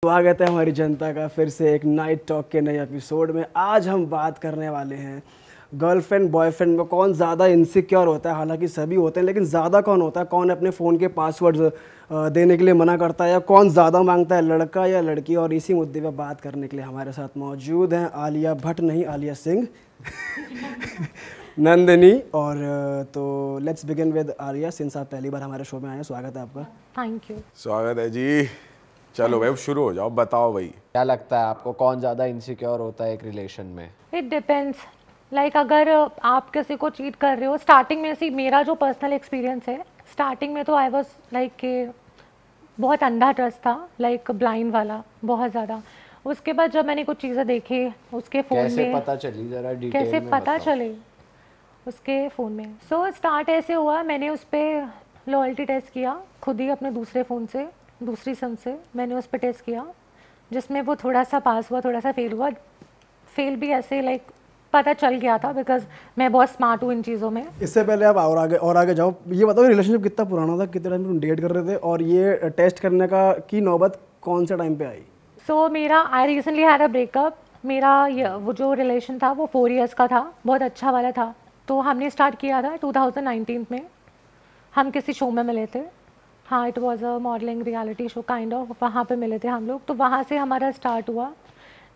स्वागत है हमारी जनता का फिर से एक नाइट टॉक के नए एपिसोड में। आज हम बात करने वाले हैं गर्लफ्रेंड बॉयफ्रेंड में कौन ज़्यादा इनसिक्योर होता है। हालांकि सभी होते हैं, लेकिन ज़्यादा कौन होता है, कौन अपने फ़ोन के पासवर्ड्स देने के लिए मना करता है, या कौन ज़्यादा मांगता है, लड़का या लड़की। और इसी मुद्दे पर बात करने के लिए हमारे साथ मौजूद हैं आलिया भट्ट, नहीं आलिया सिंह नंदिनी। और तो let's begin with Alia, since आप पहली बार हमारे शो में आए हैं, स्वागत है आपका। Thank you. स्वागत है जी। चलो भाई शुरू हो जाओ, बताओ भाई क्या लगता है आपको कौन ज़्यादा इनसिक्योर होता है एक रिलेशन में? It depends. लाइक अगर आप किसी को चीट कर रहे हो स्टार्टिंग में, से मेरा जो पर्सनल एक्सपीरियंस है, स्टार्टिंग में तो आई वाज लाइक बहुत अंधा ट्रस्ट था, लाइक ब्लाइंड वाला बहुत ज़्यादा। उसके बाद जब मैंने कुछ चीज़ें देखी उसके फ़ोन में, कैसे पता चली, जरा डिटेल कैसे में पता बताओ। चले उसके फ़ोन में। सो स्टार्ट ऐसे हुआ, मैंने उस पर लॉयल्टी टेस्ट किया खुद ही अपने दूसरे फ़ोन से, दूसरी सिम से मैंने उस पर टेस्ट किया, जिसमें वो थोड़ा सा पास हुआ, थोड़ा सा फेल हुआ। फेल भी ऐसे लाइक पता चल गया था, बिकॉज मैं बहुत स्मार्ट हूँ इन चीज़ों में। इससे पहले आप और आगे जाओ, ये बताओ रिलेशनशिप कितना पुराना था, कितने टाइम तुम डेट कर रहे थे, और ये टेस्ट करने का की नौबत कौन से टाइम पे आई? सो मेरा I recently had a breakup. मेरा वो जो रिलेशन था वो 4 इयर्स का था, बहुत अच्छा वाला था। तो हमने स्टार्ट किया था 2019 में। हम किसी शो में मिले थे, हाँ, it was a modelling reality show kind of, वहाँ पे मिले थे हम लोग। तो वहाँ से हमारा स्टार्ट हुआ।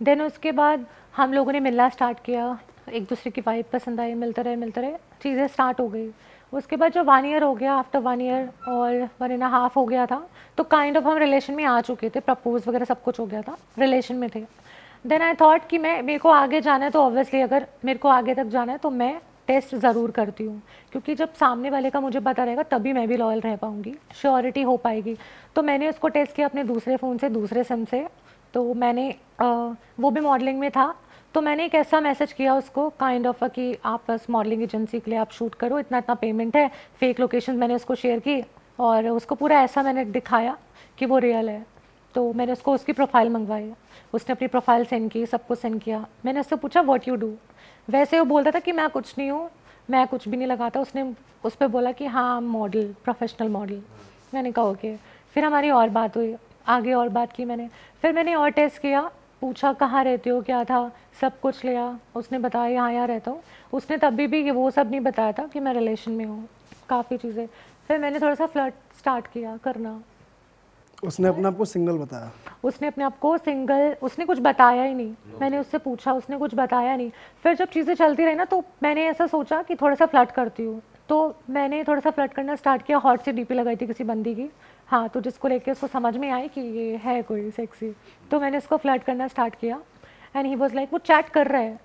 देन उसके बाद हम लोगों ने मिलना स्टार्ट किया, एक दूसरे की वाइब पसंद आई, मिलते रहे, चीज़ें स्टार्ट हो गई। उसके बाद जब 1 ईयर हो गया, आफ्टर 1 ईयर और 1.5 हो गया था, तो काइंड ऑफ हम रिलेशन में आ चुके थे, प्रपोज वगैरह सब कुछ हो गया था, रिलेशन में थे। देन आई थॉट कि मेरे को आगे जाना है, तो ऑब्वियसली अगर मेरे को आगे तक जाना है तो मैं टेस्ट ज़रूर करती हूँ, क्योंकि जब सामने वाले का मुझे पता रहेगा तभी मैं भी लॉयल रह पाऊँगी, श्योरिटी हो पाएगी। तो मैंने उसको टेस्ट किया अपने दूसरे फ़ोन से, दूसरे सिम से। तो मैंने वो भी मॉडलिंग में था, तो मैंने एक ऐसा मैसेज किया उसको काइंड ऑफ कि आप बस मॉडलिंग एजेंसी के लिए आप शूट करो, इतना इतना पेमेंट है। फेक लोकेशन मैंने उसको शेयर की और उसको पूरा ऐसा मैंने दिखाया कि वो रियल है। तो मैंने उसको उसकी प्रोफाइल मंगवाई, उसने अपनी प्रोफाइल सेंड की, सब कुछ सेंड किया। मैंने उससे पूछा व्हाट यू डू, वैसे वो बोलता था कि मैं कुछ नहीं हूँ, मैं कुछ भी नहीं लगाता। उसने उस पर बोला कि हाँ मॉडल, प्रोफेशनल मॉडल। मैंने कहा ओके। फिर हमारी और बात हुई, आगे और बात की मैंने। फिर मैंने और टेस्ट किया, पूछा कहाँ रहते हो, क्या था, सब कुछ लिया। उसने बताया यहाँ रहता हूँ। उसने तभी भी वो सब नहीं बताया था कि मैं रिलेशन में हूँ, काफ़ी चीज़ें। फिर मैंने थोड़ा सा फ्लर्ट स्टार्ट किया करना। उसने अपने आप को सिंगल बताया? उसने अपने आप को सिंगल, उसने कुछ बताया ही नहीं। मैंने उससे पूछा, उसने कुछ बताया नहीं। फिर जब चीज़ें चलती रही ना, तो मैंने ऐसा सोचा कि थोड़ा सा फ्लर्ट करती हूँ। तो मैंने थोड़ा सा फ्लर्ट करना स्टार्ट किया। हॉट से डीपी लगाई थी किसी बंदी की, हाँ, तो जिसको लेके उसको समझ में आई कि ये है कोई सेक्सी। तो मैंने उसको फ्लर्ट करना स्टार्ट किया एंड ही वॉज लाइक, वो चैट कर रहा है,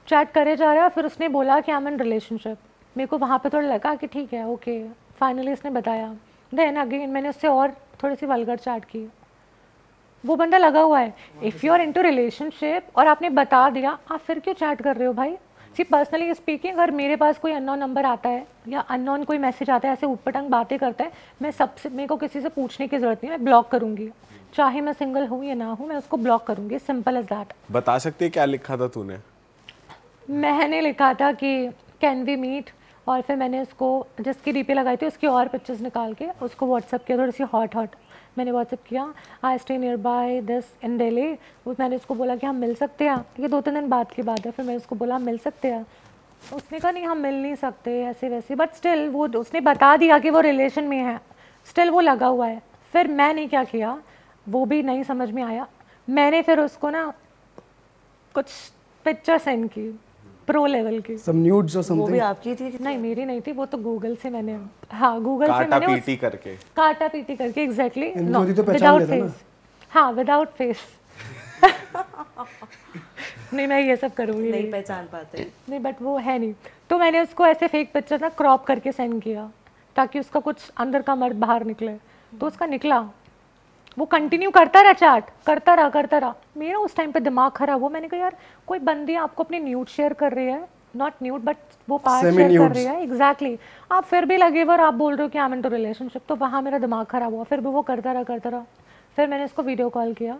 चैट करे जा रहा है। फिर उसने बोला कि आई एम इन रिलेशनशिप। मेरे को वहाँ पे थोड़ा लगा कि ठीक है, ओके, फाइनली उसने बताया। देन अगेन मैंने उससे और थोड़ी सी वल्गर चैट की। वो बंदा लगा हुआ है, if you are into relationship और आपने बता दिया, आप फिर क्यों चैट कर रहे हो भाई? सी पर्सनली स्पीकिंग, अगर मेरे पास कोई अननोन नंबर आता है या अननोन कोई मैसेज आता है, ऐसे ऊटपटांग बातें करता है, मैं सबसे, मेरे को किसी से पूछने की ज़रूरत नहीं है, मैं ब्लॉक करूँगी। चाहे मैं सिंगल हूँ या ना हूँ, मैं उसको ब्लॉक करूँगी, सिंपल एज दैट। बता सकती है क्या लिखा था तूने? मैंने लिखा था कि कैन वी मीट, और फिर मैंने उसको जिसकी डीपी लगाई थी उसकी और पिक्चर्स निकाल के उसको व्हाट्सअप किया, थोड़ी सी हॉट मैंने व्हाट्सअप किया, I stay near by this in Delhi. मैंने उसको बोला कि हम मिल सकते हैं, ये 2-3 दिन बाद की बात है। फिर मैंने उसको बोला हम मिल सकते हैं, उसने कहा नहीं हम मिल नहीं सकते ऐसे वैसे, बट स्टिल वो उसने बता दिया कि वो रिलेशन में है, स्टिल वो लगा हुआ है। फिर मैंने क्या किया, वो भी नहीं समझ में आया, मैंने फिर उसको ना कुछ पिक्चर सेंड की, प्रो लेवल की, some nudes or वो something? भी आपकी थी? नहीं मेरी नहीं थी, वो तो गूगल से मैंने, हाँ गूगल से काटा मैंने पीटी करके। काटा पीटी करके, एग्जैक्टली, इंद्रजीत तो पहचान विदाउट लेता ना? फेस, हाँ विदाउट फेस नहीं मैं ये सब करूँगी नहीं पहचान पाते। नहीं, बट वो है नहीं। तो मैंने उसको ऐसे फेक पिक्चर ना क्रॉप करके सेंड किया ताकि उसका कुछ अंदर का मर्द बाहर निकले। तो उसका निकला, वो कंटिन्यू करता रहा, चैट करता रहा। मेरा उस टाइम पे दिमाग खराब हुआ। मैंने कहा यार कोई बंदी आपको अपनी न्यूड शेयर कर रही है, नॉट न्यूड बट वो पार्ट शेयर कर रही है, एग्जैक्टली, आप फिर भी लगे और आप बोल रहे हो कि आई एम इनटू रिलेशनशिप। तो वहाँ मेरा दिमाग खराब हुआ, फिर भी वो करता रहा। फिर मैंने उसको वीडियो कॉल किया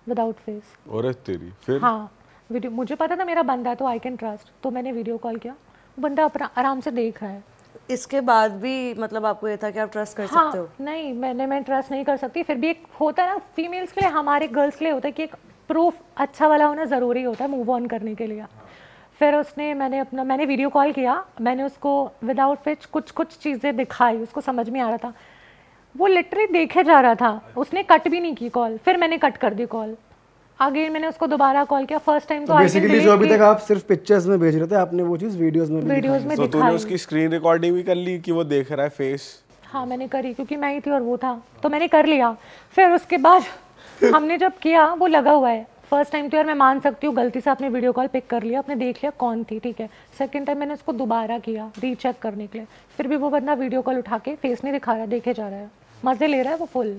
विदाउट फेस। और तेरी फिर? हाँ वीडियो, मुझे पता था मेरा बंदा है तो आई कैन ट्रस्ट, तो मैंने वीडियो कॉल किया। वो बंदा अपना आराम से देख रहा है, इसके बाद भी मतलब आपको ये था कि आप ट्रस्ट कर हाँ, सकते हो? नहीं, मैं ट्रस्ट नहीं कर सकती। फिर भी एक होता है ना, फीमेल्स के लिए, हमारे गर्ल्स के लिए होता है कि एक प्रूफ अच्छा वाला होना ज़रूरी होता है मूव ऑन करने के लिए। फिर मैंने वीडियो कॉल किया, मैंने उसको विदाउट फिच कुछ चीज़ें दिखाई, उसको समझ में आ रहा था, वो लिटरली देखे जा रहा था, उसने कट भी नहीं की कॉल। फिर मैंने कट कर दी कॉल, अगेन मैंने उसको दोबारा कॉल किया। फर्स्ट टाइम तो बेसिकली जो अभी तक आप सिर्फ पिक्चर्स में भेज रहे थे, आपने वो चीज़ वीडियोस में भी वीडियोस में तो तूने दिखाई। उसकी स्क्रीन रिकॉर्डिंग भी कर ली कि वो देख रहा है फेस? हाँ, मैंने करी, क्योंकि मैं ही थी और वो था, तो मैंने कर लिया। फिर उसके बाद हमने जब किया, वो लगा हुआ है। फर्स्ट टाइम तो यार मैं मान सकती हूँ, गलती से आपने वीडियो कॉल पिक कर लिया, आपने देख लिया कौन थी, ठीक है। सेकंड टाइम मैंने उसको दोबारा किया रीचेक करने के लिए, फिर भी वो बंदा वीडियो कॉल उठा के फेस नहीं दिखा रहा, देखे जा रहा है, मज़े ले रहा है वो फुल।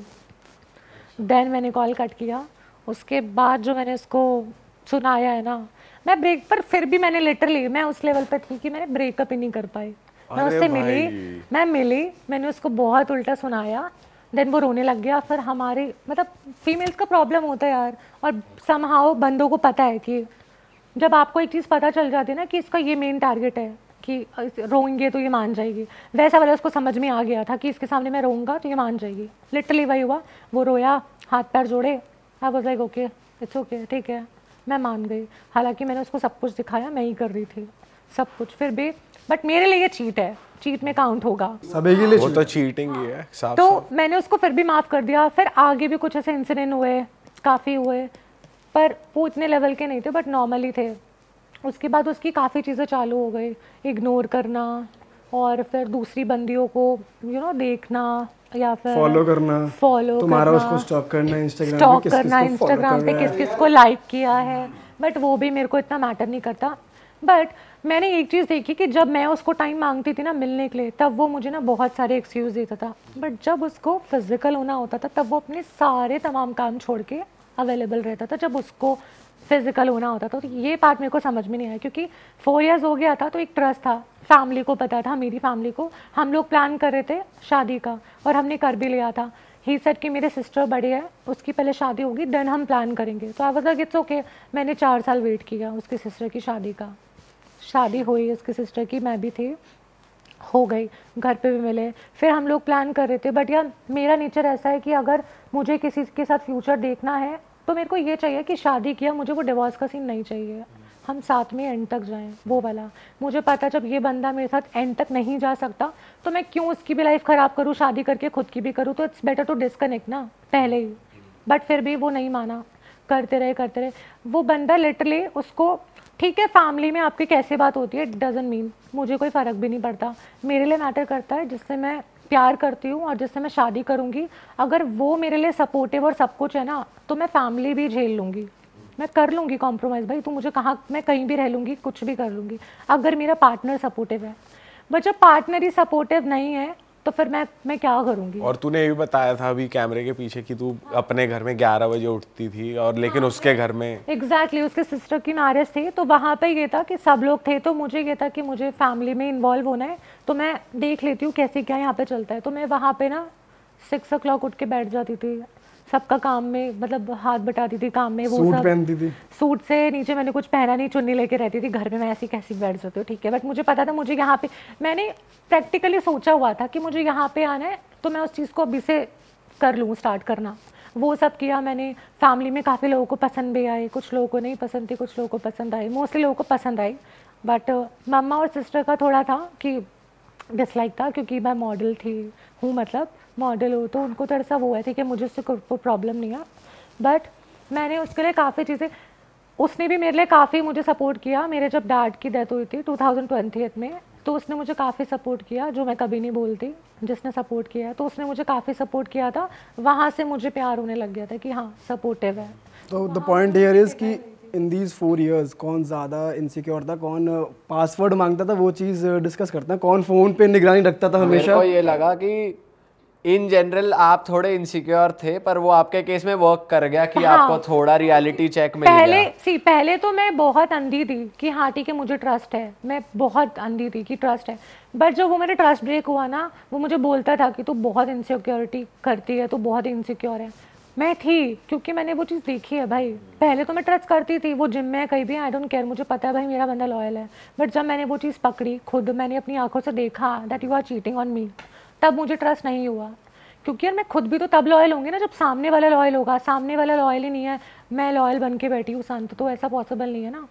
देन मैंने कॉल कट किया। उसके बाद जो मैंने उसको सुनाया है ना, मैं ब्रेक पर, फिर भी मैंने लिटरली, मैं उस लेवल पे थी कि मैंने ब्रेकअप ही नहीं कर पाई। मैं उससे मिली, मैंने उसको बहुत उल्टा सुनाया, देन वो रोने लग गया। फिर हमारे मतलब फीमेल्स का प्रॉब्लम होता है यार, और समहाउ बंदों को पता है कि जब आपको एक चीज़ पता चल जाती है ना कि इसका ये मेन टारगेट है कि रोएंगे तो ये मान जाएगी, वैसा वाला उसको समझ में आ गया था कि इसके सामने मैं रोऊंगा तो ये मान जाएगी। लिटरली वही हुआ, वो रोया, हाथ पैर जोड़े, I was like okay, it's okay, ठीक है, मैं मान गई। हालांकि मैंने उसको सब कुछ दिखाया, मैं ही कर रही थी सब कुछ, फिर भी बट मेरे लिए ये चीट है, चीट में काउंट होगा, सभी के लिए वो तो चीटिंग ही है साफ तो साफ। मैंने उसको फिर भी माफ़ कर दिया। फिर आगे भी कुछ ऐसे इंसिडेंट हुए, काफ़ी हुए, पर वो इतने लेवल के नहीं थे, बट नॉर्मली थे। उसके बाद उसकी काफ़ी चीज़ें चालू हो गई, इग्नोर करना, और फिर दूसरी बंदियों को देखना, या फिर फॉलो तुम्हारा करना, उसको स्टॉक करना इंस्टाग्राम पे, किस किस को लाइक किया है, बट वो भी मेरे को इतना मैटर नहीं करता। बट मैंने एक चीज़ देखी कि जब मैं उसको टाइम मांगती थी ना मिलने के लिए, तब वो मुझे ना बहुत सारे एक्सक्यूज़ देता था, बट जब उसको फिजिकल होना होता था तब वो अपने सारे तमाम काम छोड़ के अवेलेबल रहता था जब उसको फिजिकल होना होता था। तो ये पार्ट मेरे को समझ में नहीं आया, क्योंकि 4 इयर्स हो गया था, तो एक ट्रस्ट था, फैमिली को पता था, मेरी फैमिली को, हम लोग प्लान कर रहे थे शादी का और हमने कर भी लिया था। ही सेड कि मेरे सिस्टर बड़ी है, उसकी पहले शादी होगी, देन हम प्लान करेंगे। तो I was like it's okay. मैंने 4 साल वेट किया उसकी सिस्टर की शादी का, शादी हुई उसकी सिस्टर की, मैं भी थी, हो गई, घर पे भी मिले, फिर हम लोग प्लान कर रहे थे। बट यार मेरा नेचर ऐसा है कि अगर मुझे किसी के साथ फ्यूचर देखना है तो मेरे को ये चाहिए कि शादी किया, मुझे वो डिवोर्स का सीन नहीं चाहिए, हम साथ में एंड तक जाएं, वो वाला। मुझे पता जब ये बंदा मेरे साथ एंड तक नहीं जा सकता तो मैं क्यों उसकी भी लाइफ ख़राब करूँ, शादी करके खुद की भी करूँ, तो इट्स बेटर टू डिस्कनेक्ट ना पहले ही। बट फिर भी वो नहीं माना, करते रहे। वो बंदा लिटरली, उसको ठीक है फैमिली में आपकी कैसे बात होती है, इट डजंट मीन, मुझे कोई फ़र्क भी नहीं पड़ता। मेरे लिए मैटर करता है जिससे मैं प्यार करती हूँ और जिससे मैं शादी करूँगी, अगर वो मेरे लिए सपोर्टिव और सब कुछ है ना, तो मैं फैमिली भी झेल लूँगी, मैं कर लूँगी कॉम्प्रोमाइज़। भाई तू मुझे कहाँ, मैं कहीं भी रह लूँगी, कुछ भी कर लूँगी, अगर मेरा पार्टनर सपोर्टिव है। बट जब पार्टनर ही सपोर्टिव नहीं है तो फिर मैं क्या करूँगी। और तूने ये भी बताया था अभी कैमरे के पीछे कि तू अपने घर में 11 बजे उठती थी, और लेकिन उसके घर में एग्जैक्टली उसके सिस्टर की मैरिज थी, तो वहाँ पे ये था कि सब लोग थे, तो मुझे ये था कि मुझे फैमिली में इन्वॉल्व होना है, तो मैं देख लेती हूँ कैसे क्या यहाँ पे चलता है। तो मैं वहाँ पे ना 6 o'clock उठ के बैठ जाती थी, सबका काम में मतलब हाथ बटाती थी काम में, वो सूट सब पहनती थी, सूट से नीचे मैंने कुछ पहना नहीं, चुन्नी लेके रहती थी घर में, मैं ऐसी कैसी बैठ जाती हूँ, ठीक है। बट मुझे पता था मुझे यहाँ पे, मैंने प्रैक्टिकली सोचा हुआ था कि मुझे यहाँ पे आना है, तो मैं उस चीज़ को अभी से कर लूँ, स्टार्ट करना, वो सब किया मैंने। फैमिली में काफ़ी लोगों को पसंद भी आए, कुछ लोगों को नहीं पसंद थी, कुछ लोगों को पसंद आई, मोस्टली लोगों को पसंद आई। बट मम्मा और सिस्टर का थोड़ा था कि डिसलाइक था, क्योंकि मैं मॉडल हूँ, मतलब मॉडल हूँ, तो उनको थोड़ा सा वो है, ठीक है, मुझे उससे कोई प्रॉब्लम नहीं है। बट मैंने उसके लिए काफ़ी चीज़ें, उसने भी मेरे लिए काफ़ी मुझे सपोर्ट किया। मेरे जब डैड की डेथ हुई थी 2020 में, तो उसने मुझे काफ़ी सपोर्ट किया, जो मैं कभी नहीं बोलती, जिसने सपोर्ट किया, तो उसने मुझे काफ़ी सपोर्ट किया था। वहाँ से मुझे प्यार होने लग गया था कि हाँ सपोर्टिव है। तो द पॉइंट हियर इज कि इन दीज 4 years कौन ज़्यादा इनसिक्योर था, कौन पासवर्ड मांगता था, वो चीज़ डिस्कस करते हैं, कौन फ़ोन पे निगरानी रखता था हमेशा। मेरे को ये लगा कि इन जनरल आप थोड़े इनसिक्योर थे, पर वो आपके केस में वर्क कर गया कि हाँ, आपको थोड़ा रियलिटी चेक मिल गया। पहले तो मैं बहुत अंधी थी कि हाँ ठीक है मुझे ट्रस्ट है, मैं बहुत अंधी थी कि ट्रस्ट है। बट जब वो मेरा ट्रस्ट ब्रेक हुआ ना, वो मुझे बोलता था कि तू बहुत इनसिक्योरिटी करती है, तू बहुत इनसिक्योर है, मैं थी, क्योंकि मैंने वो चीज़ देखी है भाई। पहले तो मैं ट्रस्ट करती थी, वो जिम में कहीं भी आई डोंट केयर, मुझे पता है भाई मेरा बंदा लॉयल है। बट जब मैंने वो चीज़ पकड़ी खुद, मैंने अपनी आंखों से देखा that you are cheating on me, तब मुझे ट्रस्ट नहीं हुआ। क्योंकि यार मैं खुद भी तो तब लॉयल होंगी ना जब सामने वाला लॉयल होगा। सामने वाला लॉयल ही नहीं है, मैं लॉयल बन के बैठी हूँ शांत, तो ऐसा पॉसिबल नहीं है ना।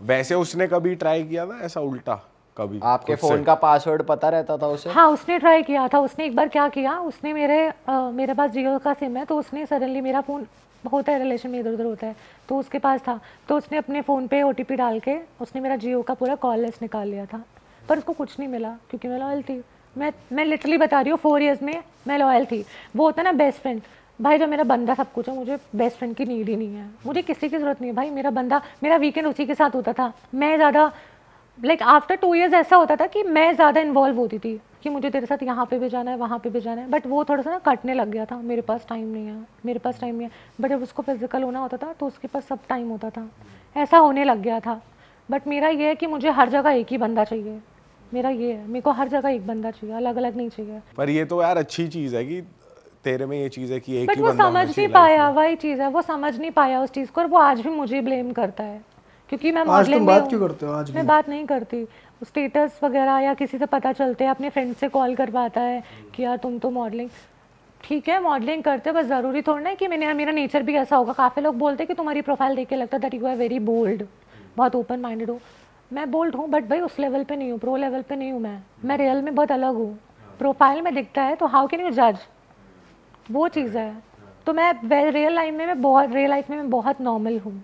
वैसे उसने कभी ट्राई किया था ऐसा उल्टा कभी? आपके फोन का पासवर्ड पता रहता था उसे? हाँ, उसने ट्राई किया था। उसने एक बार क्या किया, उसने मेरे पास जियो का सिम है, तो उसने सडनली मेरा फ़ोन होता है रिलेशन में इधर उधर होता है, तो उसके पास था, तो उसने अपने फ़ोन पे OTP डाल के उसने मेरा जियो का पूरा कॉल लिस्ट निकाल लिया था। पर उसको कुछ नहीं मिला क्योंकि मैं लॉयल थी। मैं लिटरली बता रही हूँ 4 इयर्स में मैं लॉयल थी। वो होता है ना बेस्ट फ्रेंड, भाई जब मेरा बंदा सब कुछ है, मुझे बेस्ट फ्रेंड की नीड ही नहीं है, मुझे किसी की ज़रूरत नहीं है भाई। मेरा बंदा, मेरा वीकेंड उसी के साथ होता था। मैं ज़्यादा लाइक आफ्टर 2 इयर्स ऐसा होता था कि मैं ज़्यादा इन्वॉल्व होती थी कि मुझे तेरे साथ यहाँ पे भी जाना है, वहाँ पे भी जाना है। बट वो थोड़ा सा ना कटने लग गया था, मेरे पास टाइम नहीं है, मेरे पास टाइम नहीं है। बट जब उसको फिजिकल होना होता था तो उसके पास सब टाइम होता था, ऐसा होने लग गया था। बट मेरा ये है कि मुझे हर जगह एक ही बंदा चाहिए, मेरा ये है, मेरे को हर जगह एक बंदा चाहिए, अलग अलग नहीं चाहिए। पर ये तो यार अच्छी चीज़ है कि तेरे में ये चीज़ है कि एक बट ही वो बंदा समझ नहीं पाया, वही चीज़ है, वो समझ नहीं पाया उस चीज़ को, और वो आज भी मुझे ब्लेम करता है क्योंकि मैं आज तुम मॉडलिंग बात क्यों करते हो? आज मैं बात नहीं करती। स्टेटस वगैरह या किसी से पता चलते हैं, अपने फ्रेंड से कॉल करवाता है कि यार तुम तो मॉडलिंग, ठीक है मॉडलिंग करते, बस ज़रूरी थोड़ा ना कि मेरा नेचर भी ऐसा होगा। काफ़ी लोग बोलते हैं कि तुम्हारी प्रोफाइल देख के लगता है that you are very bold, बहुत ओपन माइंडेड हो। मैं बोल्ड हूँ बट भाई उस लेवल पे नहीं हूँ, प्रो लेवल पे नहीं हूँ मैं रियल में बहुत अलग हूँ। प्रोफाइल में दिखता है तो हाउ कैन यू जज, वो चीज़ है। तो मैं रियल लाइफ में मैं बहुत नॉर्मल हूँ,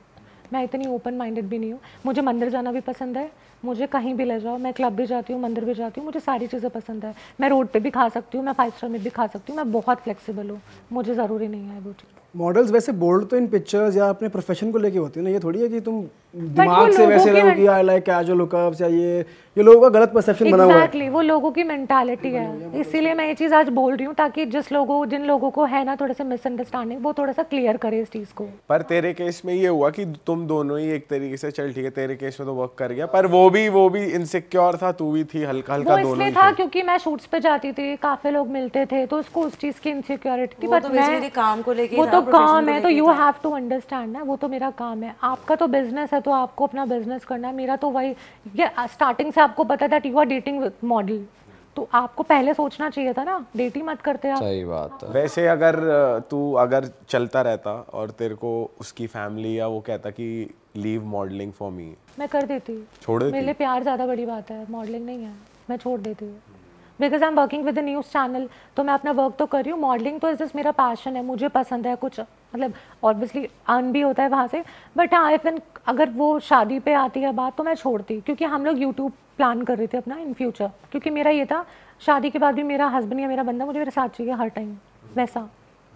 मैं इतनी ओपन माइंडेड भी नहीं हूँ। मुझे मंदिर जाना भी पसंद है, मुझे कहीं भी ले जाओ, मैं क्लब भी जाती हूँ, मंदिर भी जाती हूँ, मुझे सारी चीज़ें पसंद है। मैं रोड पे भी खा सकती हूँ, मैं 5 स्टार में भी खा सकती हूँ, मैं बहुत फ्लेक्सिबल हूँ, मुझे ज़रूरी नहीं है वो चीज़। मॉडल्स वैसे बोल्ड तो इन पिक्चर्स या अपने प्रोफेशन को लेके होती है ना, ये थोड़ी है कि तुम वो दिमाग से लोगों वैसे की रहोगी आई लाइक कैजुअल लुकअप्स या ये लोगों का गलत परसेप्शन बना हुआ है। एग्जैक्टली, वो लोगों की मेंटालिटी है, इसीलिए मैं ये चीज़ आज बोल रही हूँ ताकि जिन लोगों को है ना थोड़े से मिसअंडरस्टैंडिंग, वो थोड़ा सा क्लियर करे इस चीज़ को। पर तेरे केस में ये हुआ कि तुम दोनों ही एक तरीके से, चल ठीक है तेरे केस में तो वर्क कर गया, पर वो भी इनसिक्योर था, तू भी थी, हल्का हल्का वो दोनों इसलिए ही था थे। क्योंकि मैं शूट्स पे जाती थी, काफी लोग मिलते थे, तो उसको उस चीज की इनसिक्योरिटी थी। वो बट तो मैं basically काम को लेके वो था, तो profession काम को है, तो लेके यू था। हैव टू अंडरस्टैंड ना, वो तो मेरा काम है। आपका तो बिजनेस है तो आपको अपना बिजनेस करना है, मेरा तो वही, ये स्टार्टिंग से आपको पता था you are dating with model, तो आपको पहले सोचना चाहिए था ना, डेट ही मत करते आप। सही बात है। वैसे अगर अगर चलता रहता और तेरे को उसकी फैमिली या वो कहता कि लीव मॉडलिंग फॉर मी, मैं कर देती, छोड़ देती? मेरे लिए प्यार ज़्यादा बड़ी बात है, मॉडलिंग नहीं है, मैं छोड़ देती हूँ। Because I am working with the news channel, तो मैं अपना वर्क तो कर रही हूँ। मॉडलिंग तो इस जस्ट मेरा पैशन है, मुझे पसंद है, कुछ मतलब ऑब्वियसली अर्न भी होता है वहाँ से। बट हाँ, इफ अगर वो शादी पे आती है बात तो मैं छोड़ती, क्योंकि हम लोग यूट्यूब प्लान कर रहे थे अपना इन फ्यूचर, क्योंकि मेरा ये था शादी के बाद भी मेरा हस्बैंड या मेरा बंदा मुझे मेरे साथ चाहिए हर टाइम, वैसा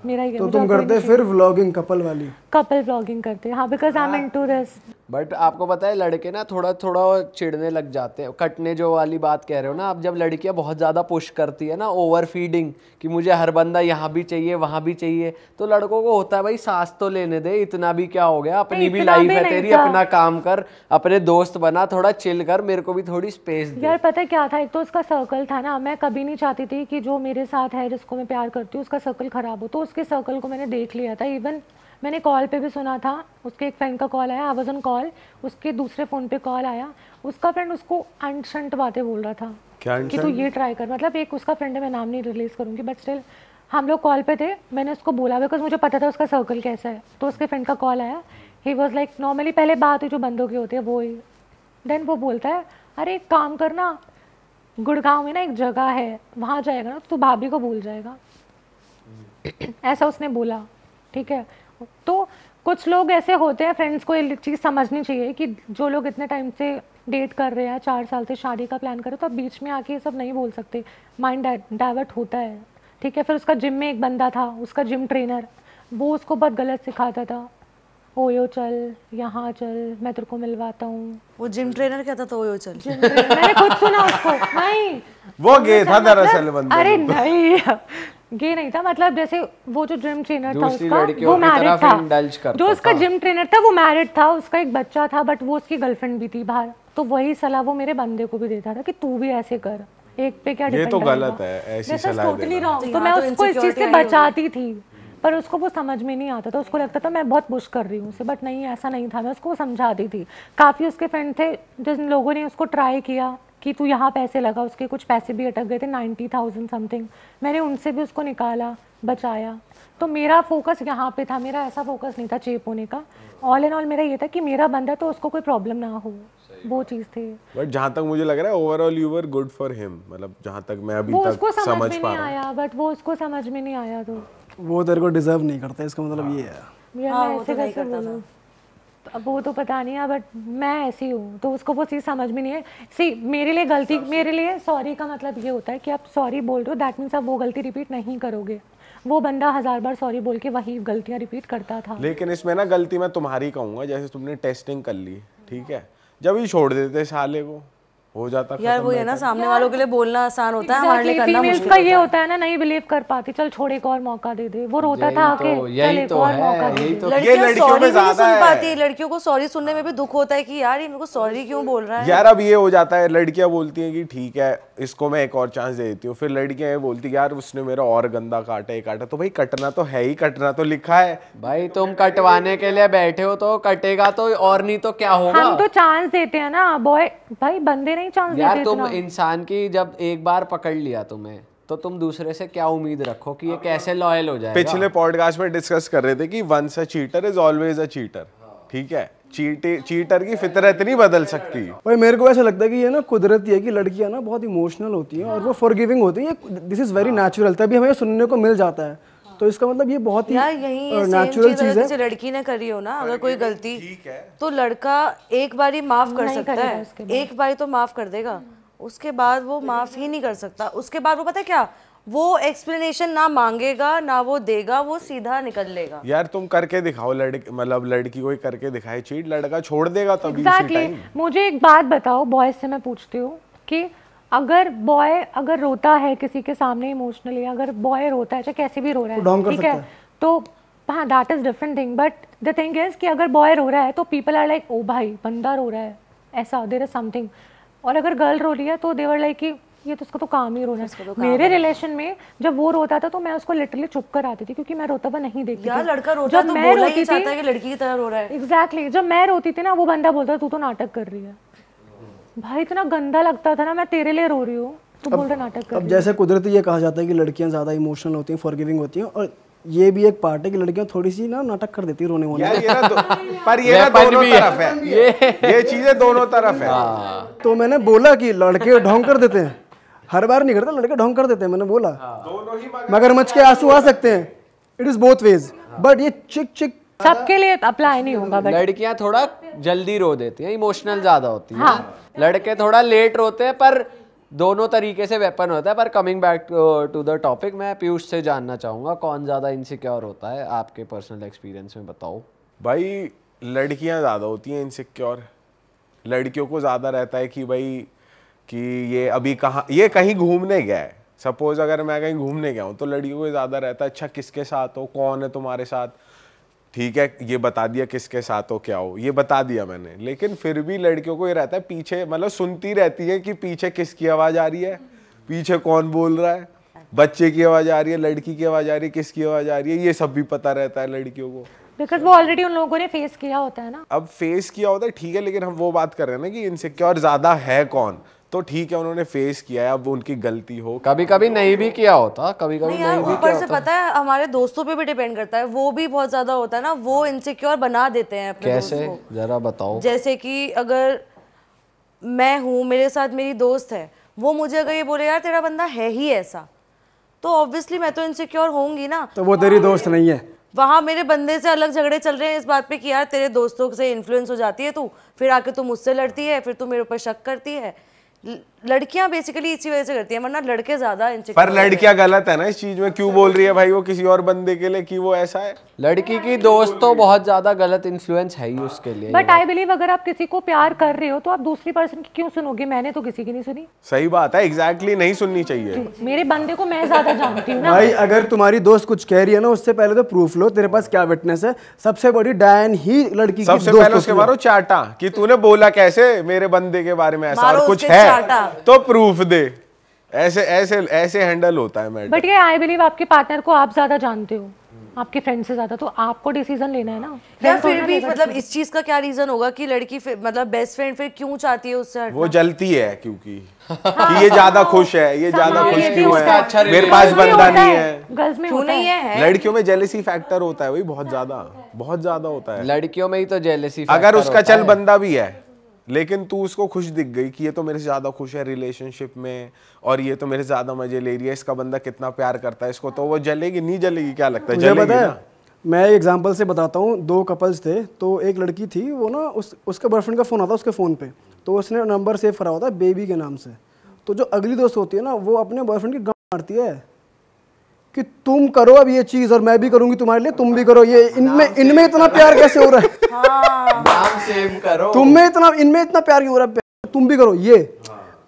मेरा ही है। तो मुझे तुम और कोई करते नहीं फिर व्लॉगिंग कपल वाली? कपल व्लॉगिंग करते, हाँ, because I am into this. But आपको पता है लड़के ना थोड़ा थोड़ा चिढ़ने लग जाते हैं, कटने जो वाली बात कह रहे हो ना आप, जब लड़कियां बहुत ज़्यादा पुश करती है ना, ओवर फीडिंग, कि मुझे हर बंदा यहाँ भी चाहिए वहाँ भी चाहिए, तो लड़कों को होता है भाई सांस तो लेने दे, इतना भी क्या हो गया, अपनी भी इतना लाइफ भी है नहीं तेरी, था। अपना काम कर, अपने दोस्त बना, थोड़ा चिल कर, मेरे को भी थोड़ी स्पेस दे। यार पता है क्या था, एक तो उसका सर्कल था ना, मैं कभी नहीं चाहती थी कि जो मेरे साथ है, जिसको मैं प्यार करती हूँ, उसका सर्कल खराब हो, तो उसके सर्कल को मैंने देख लिया था। इवन मैंने कॉल पे भी सुना था, उसके एक फ्रेंड का कॉल आया, आई वाज ऑन कॉल, उसके दूसरे फ़ोन पे कॉल आया, उसका फ्रेंड उसको अनशंट बातें बोल रहा था क्या कि तू ये ट्राई कर, मतलब एक उसका फ्रेंड है, मैं नाम नहीं रिलीज़ करूँगी, बट स्टिल हम लोग कॉल पे थे, मैंने उसको बोला बिकॉज मुझे पता था उसका सर्कल कैसा है। तो उसके फ्रेंड का कॉल आया, ही वॉज लाइक नॉर्मली पहले बात हुई जो बंदों की होती है वो ही, देन वो बोलता है अरे एक काम करना, गुड़गांव में ना एक जगह है, वहाँ जाएगा ना तो भाभी को भूल जाएगा, ऐसा उसने बोला। ठीक है, तो कुछ लोग ऐसे होते हैं, फ्रेंड्स को ये चीज़ समझनी चाहिए कि जो लोग इतने टाइम से डेट कर रहे हैं, 4 साल से शादी का प्लान कर रहे हैं, तो आप बीच में आके ये सब नहीं बोल सकते, माइंड डाइवर्ट होता है। ठीक है, फिर उसका जिम में एक बंदा था, उसका जिम ट्रेनर, वो उसको बहुत गलत सिखाता था, ओयो चल, यहाँ चल, मैं तेरे को मिलवाता हूँ। वो जिम ट्रेनर कहता था ओयो चल? जिम ट्रेनर मैंने खुद सुना उसको, नहीं वो गे था दरअसल बंदा। अरे नहीं, गे नहीं था, मतलब जैसे वो जो जिम ट्रेनर था दूसरी उसका, लड़कियों वो की मैरिड तरफ indulge था, करता जो उसका था। जिम ट्रेनर था वो मैरिड था, उसका एक बच्चा था, बट वो उसकी गर्लफ्रेंड भी थी बाहर, तो वही सलाह वो मेरे बंदे को भी देता था कि तू भी ऐसे कर, एक पे क्या ये डिपेंड तो रहेगा। गलत है, ऐसी This is सलाह totally देना। wrong। तो तो मैं यहाँ तो उसको इस चीज़ से insecurity आई होगी। बचाती थी, पर उसको वो समझ में नहीं आता था, उसको लगता था मैं बहुत पुश कर रही हूँ उसे, बट नहीं ऐसा नहीं था, मैं उसको समझाती थी। काफ़ी उसके फ्रेंड थे जिन लोगों ने उसको ट्राई किया कि तू यहाँ पैसे लगा, उसके कुछ पैसे भी अटक गए थे 90,000 समथिंग, मैंने उनसे भी उसको निकाला, बचाया। तो मेरा फोकस यहाँ पे था, मेरा ऐसा फोकस नहीं था चेप होने का। ऑल एंड ऑल मेरा ये था कि मेरा बंदा तो उसको कोई प्रॉब्लम ना हो, वो चीज़ थी। बट जहाँ तक मुझे लग रहा है overall you were good for him, मतलब जहाँ तक मैं अभी वो तक उसको समझ समझ में पा नहीं रहा हूँ। आया, बट वो उसको समझ में नहीं आया। तो वो तेरे को डिजर्व नहीं करता, इसका मतलब ये है। यार हाँ, मैं वो ऐसे तो नहीं कैसे करता बोलूं? अब वो तो पता नहीं है, बट मैं ऐसी हूँ तो उसको वो चीज़ समझ में नहीं है। सी मेरे लिए गलती, मेरे लिए सॉरी का मतलब ये होता है कि आप सॉरी बोल रहे हो, दैट मीन्स आप वो गलती रिपीट नहीं करोगे। वो बंदा 1000 बार सॉरी बोल के वही गलतियाँ रिपीट करता था। लेकिन इसमें ना गलती मैं तुम्हारी कहूंगा, जैसे तुमने टेस्टिंग कर ली, ठीक है, जब ही छोड़ देते साले को हो जाता यार खत्म वो है ना, सामने वालों के लिए बोलना आसान होता है, हमारे लिए Exactly, करना females मुश्किल का होता ये है। होता है ना, नहीं बिलीव कर पाती, चल छोड़ एक और मौका दे दे। वो रोता था आके, चल यही एक तो और है, मौका दे यही दे। तो लड़कियां लड़कियों सॉरी में भी नहीं ज्यादा सुन है। पाती, लड़कियों को सॉरी सुनने में भी दुख होता है कि यार ये मेरे को सॉरी क्यों बोल रहा है। यार अब ये हो जाता है, लड़कियां बोलती हैं कि ठीक है इसको मैं एक और चांस दे देती हूँ, फिर लड़कियां ये बोलती हैं यार उसने मेरा और गंदा काटा, ये काटा, तो भाई कटना तो है ही, कटना तो लिखा है भाई तुम कटवाने के लिए बैठे हो तो कटेगा तो, और नहीं तो क्या होगा। हम तो चांस देते हैं ना बॉय, भाई बंदे नहीं चांस यार देते तुम इतना। इंसान की जब एक बार पकड़ लिया तुम्हें, तो तुम दूसरे से क्या उम्मीद रखो कि ये कैसे लॉयल हो जाएगा। पिछले पॉडकास्ट में डिस्कस कर रहे थे कि once a cheater is always a cheater, ठीक है, चीटर की फितरत नहीं बदल सकती। भाई मेरे को ऐसा लगता है कि ये ना कुदरती है कि लड़कियां ना बहुत इमोशनल होती हैं और वो फॉरगिविंग होती हैं, दिस इज वेरी नेचुरल, तभी हमें सुनने को मिल जाता है। तो इसका मतलब ये बहुत ही यार यही सेम नेचुरल चीज चीज अगर है। किसी लड़की ने करी हो ना, अगर कोई गलती, तो लड़का एक बारी माफ कर नहीं सकता करेगा है, उसके बाद। एक बारी तो माफ कर देगा, उसके बाद वो माफ ही नहीं कर सकता। उसके बाद वो पता है क्या, वो एक्सप्लेनेशन ना मांगेगा ना वो देगा, वो सीधा निकल लेगा। यार तुम करके दिखाओ, लड़की मतलब लड़की कोई करके दिखाए चीट, लड़का छोड़ देगा तभी उसी एग्जैक्टली। टाइम। मुझे एक बात बताओ, बॉय से मैं पूछती हूँ कि अगर बॉय अगर रोता है किसी के सामने इमोशनली, अगर बॉय रोता है चाहे कैसे भी रो रहा वो ढोंग है, कर ठीक है, सकता है। तो हाँ that is different thing, but the thing is कि अगर बॉय रो रहा है तो पीपल आर लाइक ओ भाई बंदा रो रहा है, ऐसा देयर इज समथिंग। और अगर गर्ल रो रही है तो देवर लाइक कि ये तो उसका तो काम ही रोना है। मेरे रिलेशन में जब वो रोता था तो मैं उसको लिटरली चुप कर आती थी, क्योंकि मैं रोता हुआ नहीं देखती यार थी। लड़का रोता है जब तो मैं बोला रोती ही चाहता थी, है कि लड़की की तरह रो रहा है। एग्जैक्टली, जब मैं रोती थी ना वो बंदा बोलता था तू तो नाटक कर रही है। भाई इतना गंदा लगता था ना, मैं तेरे लिए रो रही हूँ, तू बोल रहा नाटक कर अब रही है। जैसे कुदरती ये कहा जाता है कि लड़कियां ज़्यादा इमोशनल होती हैं, फॉरगिविंग होती हैं, और ये भी एक पार्ट है कि लड़कियां थोड़ी सी ना नाटक कर देती है रोने वोने। यार ये ना पर ये ना दोनों तरफ है, ये चीजें दोनों तरफ है। तो मैंने बोला कि लड़के ढोंग कर देते हैं, हर बार नहीं करता, लड़के ढोंग कर देते हैं, मैंने बोला मगरमच्छ के आंसू आ सकते हैं, it is both ways, but ये चिक सबके लिए अप्लाई नहीं होगा, बट लड़कियां थोड़ा जल्दी रो देती हैं, इमोशनल ज्यादा होती हैं। लड़के थोड़ा लेट रोते हैं, पर दोनों तरीके से वेपन होता है। पर coming back to the topic, मैं पीयूष से जानना चाहूंगा कौन ज्यादा इनसिक्योर होता है आपके पर्सनल एक्सपीरियंस में, बताओ। भाई लड़कियां ज़्यादा होती हैं इनसिक्योर, लड़कियों को ज़्यादा रहता है कि भाई कि ये अभी कहाँ, ये कहीं घूमने गया है, सपोज अगर मैं कहीं घूमने गया हूँ तो लड़कियों को ज़्यादा रहता है अच्छा किसके साथ हो, कौन है तुम्हारे साथ, ठीक है ये बता दिया किसके साथ हो क्या हो, ये बता दिया मैंने, लेकिन फिर भी लड़कियों को ये रहता है पीछे, मतलब सुनती रहती है कि पीछे किसकी आवाज़ आ रही है, पीछे कौन बोल रहा है, बच्चे की आवाज़ आ रही है, लड़की की आवाज़ आ रही है, किसकी आवाज़ आ रही है, ये सब भी पता रहता है लड़कियों को। बिकॉज वो ऑलरेडी उन लोगों ने फेस किया होता है ना। अब फेस किया होता है ठीक है, लेकिन हम वो बात कर रहे हैं ना कि इनसिक्योर ज्यादा है कौन, तो ठीक है उन्होंने फेस किया है, अब उनकी गलती हो, कभी कभी नहीं भी किया होता, कभी कभी नहीं यार, नहीं भी ऊपर किया से होता। पता है हमारे दोस्तों पे भी डिपेंड करता है, वो भी बहुत ज्यादा होता है ना, वो इनसिक्योर बना देते हैं अपने दोस्त कैसे, को। जरा बताओ। जैसे कि अगर मैं हूँ, मेरे साथ मेरी दोस्त है, वो मुझे अगर ये बोले यार तेरा बंदा है ही ऐसा, तो ऑब्वियसली मैं तो इनसिक्योर होंगी ना। तो वो तेरी दोस्त नहीं है। वहाँ मेरे बंदे से अलग झगड़े चल रहे हैं इस बात पे कि यार तेरे दोस्तों से इन्फ्लुएंस हो जाती है तू, फिर आके तू मुझसे लड़ती है, फिर तू मेरे ऊपर शक करती है। लड़कियां बेसिकली इसी वजह से करती हैं, वरना लड़के ज्यादा इनसिक्योर। पर लड़कियां गलत है ना इस चीज में, क्यों बोल रही है भाई वो किसी और बंदे के लिए कि वो ऐसा है। लड़की की दोस्त तो बहुत ज्यादा गलत इन्फ्लुएंस है ही उसके लिए। बट आई बिलीव अगर आप किसी को प्यार कर रहे हो तो आप दूसरी पर्सन की क्यों सुनोगे? मैंने तो किसी की नहीं सुनी। सही बात है, एग्जैक्टली नहीं सुननी चाहिए। मेरे बंदे को मैं ज्यादा जानती हूँ ना। भाई अगर तुम्हारी दोस्त कुछ कह रही है ना, उससे पहले तो प्रूफ लो, तेरे पास क्या विटनेस है। सबसे बड़ी डायन ही लड़की की सबसे दोस्त पहले उसके होती है। मारो चाटा कि तूने बोला कैसे मेरे बंदे के बारे में ऐसा, मारो और कुछ उसके है चाटा। तो प्रूफ दे। ऐसे ऐसे ऐसे हैंडल होता है मैटर। बट ये आई बिलीव आपके पार्टनर को आप ज्यादा जानते हो। आपके फ्रेंड से ज्यादा, तो आपको डिसीजन लेना है ना। या Friend फिर थोड़ा भी लेगा मतलब इस चीज का क्या रीजन होगा कि लड़की मतलब बेस्ट फ्रेंड फिर क्यों चाहती है उससे हटना? वो जलती है क्योंकि कि ये ज्यादा खुश है, ये ज्यादा खुश क्यों है, मेरे पास बंदा नहीं है। गर्ल्स में क्यों होता नहीं है। है? लड़कियों में जेलसी फैक्टर होता है वही बहुत ज्यादा होता है। लड़कियों में ही तो जेलसी अगर उसका चल बंदा भी है लेकिन तू उसको खुश दिख गई कि ये तो मेरे से ज्यादा खुश है रिलेशनशिप में और ये तो मेरे से ज्यादा मजे ले रही है, इसका बंदा कितना प्यार करता है इसको, तो वो जलेगी नहीं जलेगी? क्या लगता है मुझे जलेगी पता है, ना। मैं एग्जांपल से बताता हूँ। 2 कपल्स थे, तो एक लड़की थी, वो ना उसके बॉयफ्रेंड का फ़ोन आता उसके फ़ोन पे, तो उसने नंबर सेव करा होता है बेबी के नाम से। तो जो अगली दोस्त होती है ना, वो अपने बॉयफ्रेंड की गांड मारती है कि तुम करो अब ये चीज़ और मैं भी करूँगी तुम्हारे लिए, तुम भी करो। ये इनमें इतना प्यार कैसे हो रहा है? नाम सेव करो। इनमें इतना प्यार क्यों हो रहा है? तुम भी करो ये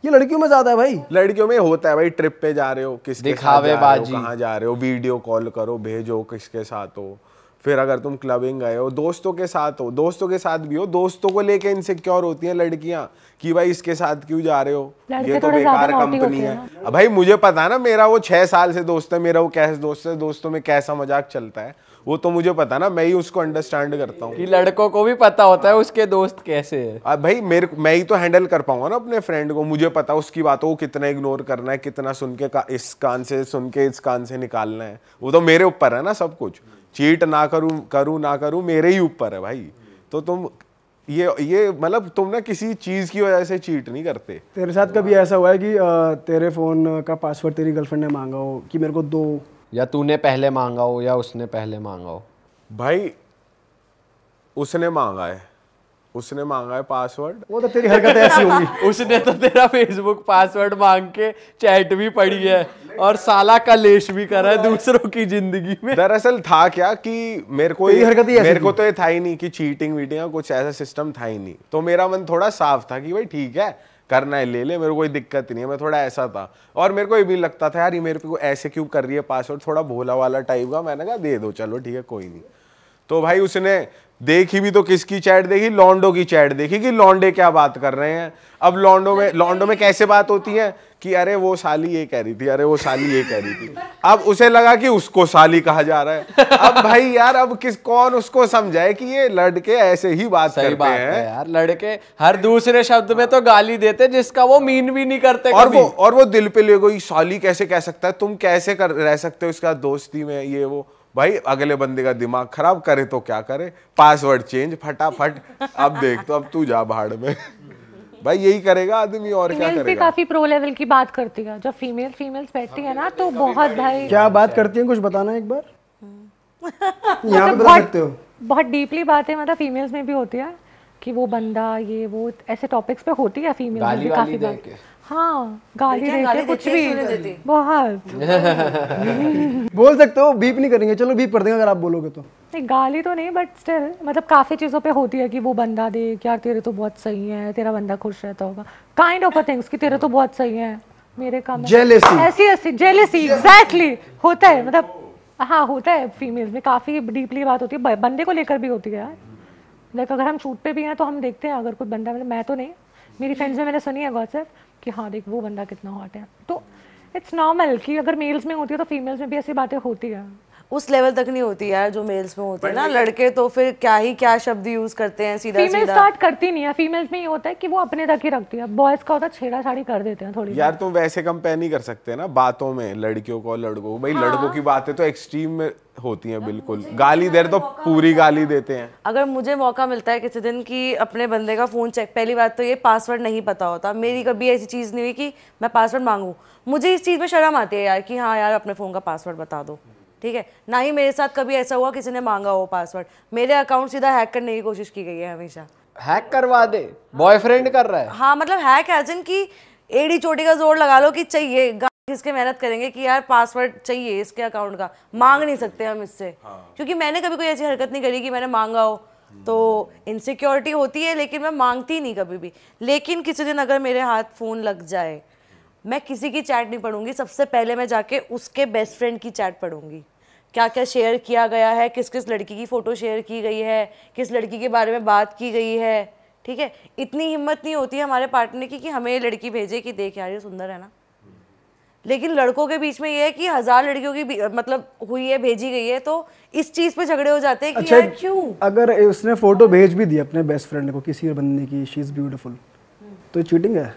लड़कियों में ज्यादा है भाई। लड़कियों में होता है भाई, ट्रिप पे जा रहे हो, किसके साथ जा रहे हो, कहाँ जा रहे हो, वीडियो कॉल करो, भेजो किसके साथ हो। फिर अगर तुम क्लबिंग गए हो, दोस्तों के साथ हो, दोस्तों के साथ भी हो, दोस्तों को लेके इनसिक्योर होती हैं लड़कियां कि भाई इसके साथ क्यों जा रहे हो, ये तो बेकार कंपनी है। अब भाई मुझे पता है ना, मेरा वो 6 साल से दोस्त है, मेरा वो कैसे दोस्त है, दोस्तों में कैसा मजाक चलता है वो तो मुझे पता ना, मैं ही उसको अंडरस्टैंड करता हूँ। कि लड़कों को भी पता होता है उसके दोस्त कैसे है। अब भाई मैं ही तो हैंडल कर पाऊंगा ना अपने फ्रेंड को, मुझे पता उसकी बातों को कितना इग्नोर करना है, कितना सुन के इस कान से सुन के इस कान से निकालना है, वो तो मेरे ऊपर है ना सब कुछ। चीट ना करूं ना करूं मेरे ही ऊपर है भाई। तो तुम ये मतलब तुम ना किसी चीज की वजह से चीट नहीं करते। तेरे साथ कभी ऐसा हुआ है कि तेरे फोन का पासवर्ड तेरी गर्लफ्रेंड ने मांगा हो कि मेरे को दो, या तूने पहले मांगा हो या उसने पहले मांगा हो? भाई उसने मांगा है पासवर्ड। वो तो तेरी हरकतें ऐसी होंगी। उसने तो तेरा फेसबुक पासवर्ड मांग के चैट भी पड़ी है और साला का लेश भी करा है दूसरों की जिंदगी में। दरअसल था क्या कि मेरे को तो ये था ही नहीं कि चीटिंग वीटिंग कुछ ऐसा सिस्टम था ही नहीं, तो मेरा मन थोड़ा साफ था कि भाई ठीक है करना है ले ले, मेरे को कोई दिक्कत नहीं है। मैं थोड़ा ऐसा था और मेरे को ये भी लगता था यार ये मेरे को ऐसे क्यों कर रही है पासवर्ड, थोड़ा भोला वाला टाइप का। मैंने कहा दे दो चलो ठीक है कोई नहीं। तो भाई उसने देखी भी तो किसकी चैट देखी, लॉन्डो की चैट देखी कि लॉन्डे क्या बात कर रहे हैं। अब लॉन्डो में कैसे बात होती है कि अरे वो साली ये कह रही थी, अरे वो साली ये कह रही थी। अब उसे लगा कि उसको साली कहा जा रहा है। अब भाई यार अब कौन उसको समझाए कि ये लड़के ऐसे ही बात करते हैं। यार लड़के हर दूसरे शब्द में तो गाली देते जिसका वो मीन भी नहीं करते और वो दिल पे ले गई, साली कैसे कह सकता है, तुम कैसे रह सकते हो इसका दोस्ती में ये वो। भाई अगले बंदे का दिमाग खराब करे तो क्या करे, पासवर्ड चेंज फटाफट। अब देख तो अब तू जा भाड़ में। भाई यही करेगा आदमी और क्या करेगा। काफी प्रो लेवल की बात करती है जब फीमेल्स बैठती है ना, तो बहुत भाई क्या बात करती है कुछ बताना एक बार। यहाँ पे बता सकते हो। बहुत डीपली बातें मतलब फीमेल्स में भी होती है कि वो बंदा ये वो ऐसे टॉपिक्स पे होती है फीमेल में भी काफी बात। हाँ गाली देके कुछ भी बहुत बोल सकते हो, बीप नहीं करेंगे, चलो बीप कर देंगे अगर आप बोलोगे तो। नहीं गाली तो नहीं बट स्टिल मतलब काफी चीजों पे होती है कि वो बंदा देख यार तेरे तो बहुत सही है, तेरा बंदा खुश रहता होगा, काइंड ऑफ अ थिंग्स कि तेरे तो बहुत सही है, मेरे काम ऐसी जेलेसी एग्जैक्टली होता है। मतलब हाँ होता है फीमेल्स में काफी डीपली बात होती है, बंदे को लेकर भी होती है यार। लाइक अगर हम शूट पे भी हैं तो हम देखते हैं अगर कोई बंदा, मतलब मैं तो नहीं, मेरी फ्रेंड्स में मैंने सुनी है गॉसिप कि हाँ देख वो बंदा कितना हॉट है। तो इट्स नॉर्मल कि अगर मेल्स में होती है तो फीमेल्स में भी ऐसी बातें होती है। उस लेवल तक नहीं होती यार जो मेल्स में होती है ना। लड़के तो फिर क्या शब्द यूज करते हैं सीधा फीमेल स्टार्ट करती नहीं है, फीमेल्स में ये होता है कि वो अपने तक ही रखती है, बॉयज का होता है छेड़ाछाड़ी कर देते हैं थोड़ी। यार तुम वैसे कंपेयर नहीं कर सकते ना बातों में लड़कियों को और लड़कों को। भाई लड़कों की बातें तो एक्सट्रीम में होती हैं बिल्कुल, गाली दे तो पूरी गाली देते हैं। अगर मुझे मौका मिलता है किसी दिन कि अपने बंदे का फोन चेक, पहली बात तो ये पासवर्ड नहीं पता होता, मेरी कभी ऐसी चीज नहीं हुई कि मैं पासवर्ड मांगू। मुझे इस चीज में शर्म आती है यार कि हाँ यार अपने फोन का पासवर्ड बता दो, ठीक है। ना ही मेरे साथ कभी ऐसा हुआ किसी ने मांगा हो पासवर्ड। मेरे अकाउंट सीधा हैक करने की कोशिश की गई है हमेशा। हैक करवा दे, बॉयफ्रेंड कर रहा है। हाँ मतलब हैक एज इन की एड़ी चोटी का जोर लगा लो कि चाहिए, किसके मेहनत करेंगे कि यार पासवर्ड चाहिए इसके अकाउंट का, मांग नहीं सकते हम इससे। क्योंकि मैंने कभी कोई ऐसी हरकत नहीं करी कि मैंने मांगा हो। तो इनसिक्योरिटी होती है लेकिन मैं मांगती नहीं कभी भी। लेकिन किसी दिन अगर मेरे हाथ फोन लग जाए, मैं किसी की चैट नहीं पढ़ूंगी, सबसे पहले मैं जाके उसके बेस्ट फ्रेंड की चैट पढ़ूंगी। क्या क्या शेयर किया गया है, किस किस लड़की की फ़ोटो शेयर की गई है, किस लड़की के बारे में बात की गई है, ठीक है। इतनी हिम्मत नहीं होती है हमारे पार्टनर की कि हमें लड़की भेजे कि देख यार ये सुंदर है ना, लेकिन लड़कों के बीच में ये है कि 1000 लड़कियों की मतलब हुई है, भेजी गई है, तो इस चीज पे झगड़े हो जाते हैं कि अच्छा, यार क्यों। अगर उसने फोटो भेज भी दी अपने बेस्ट फ्रेंड को किसी और बंदे की, शी इज ब्यूटीफुल, तो ये चीटिंग है?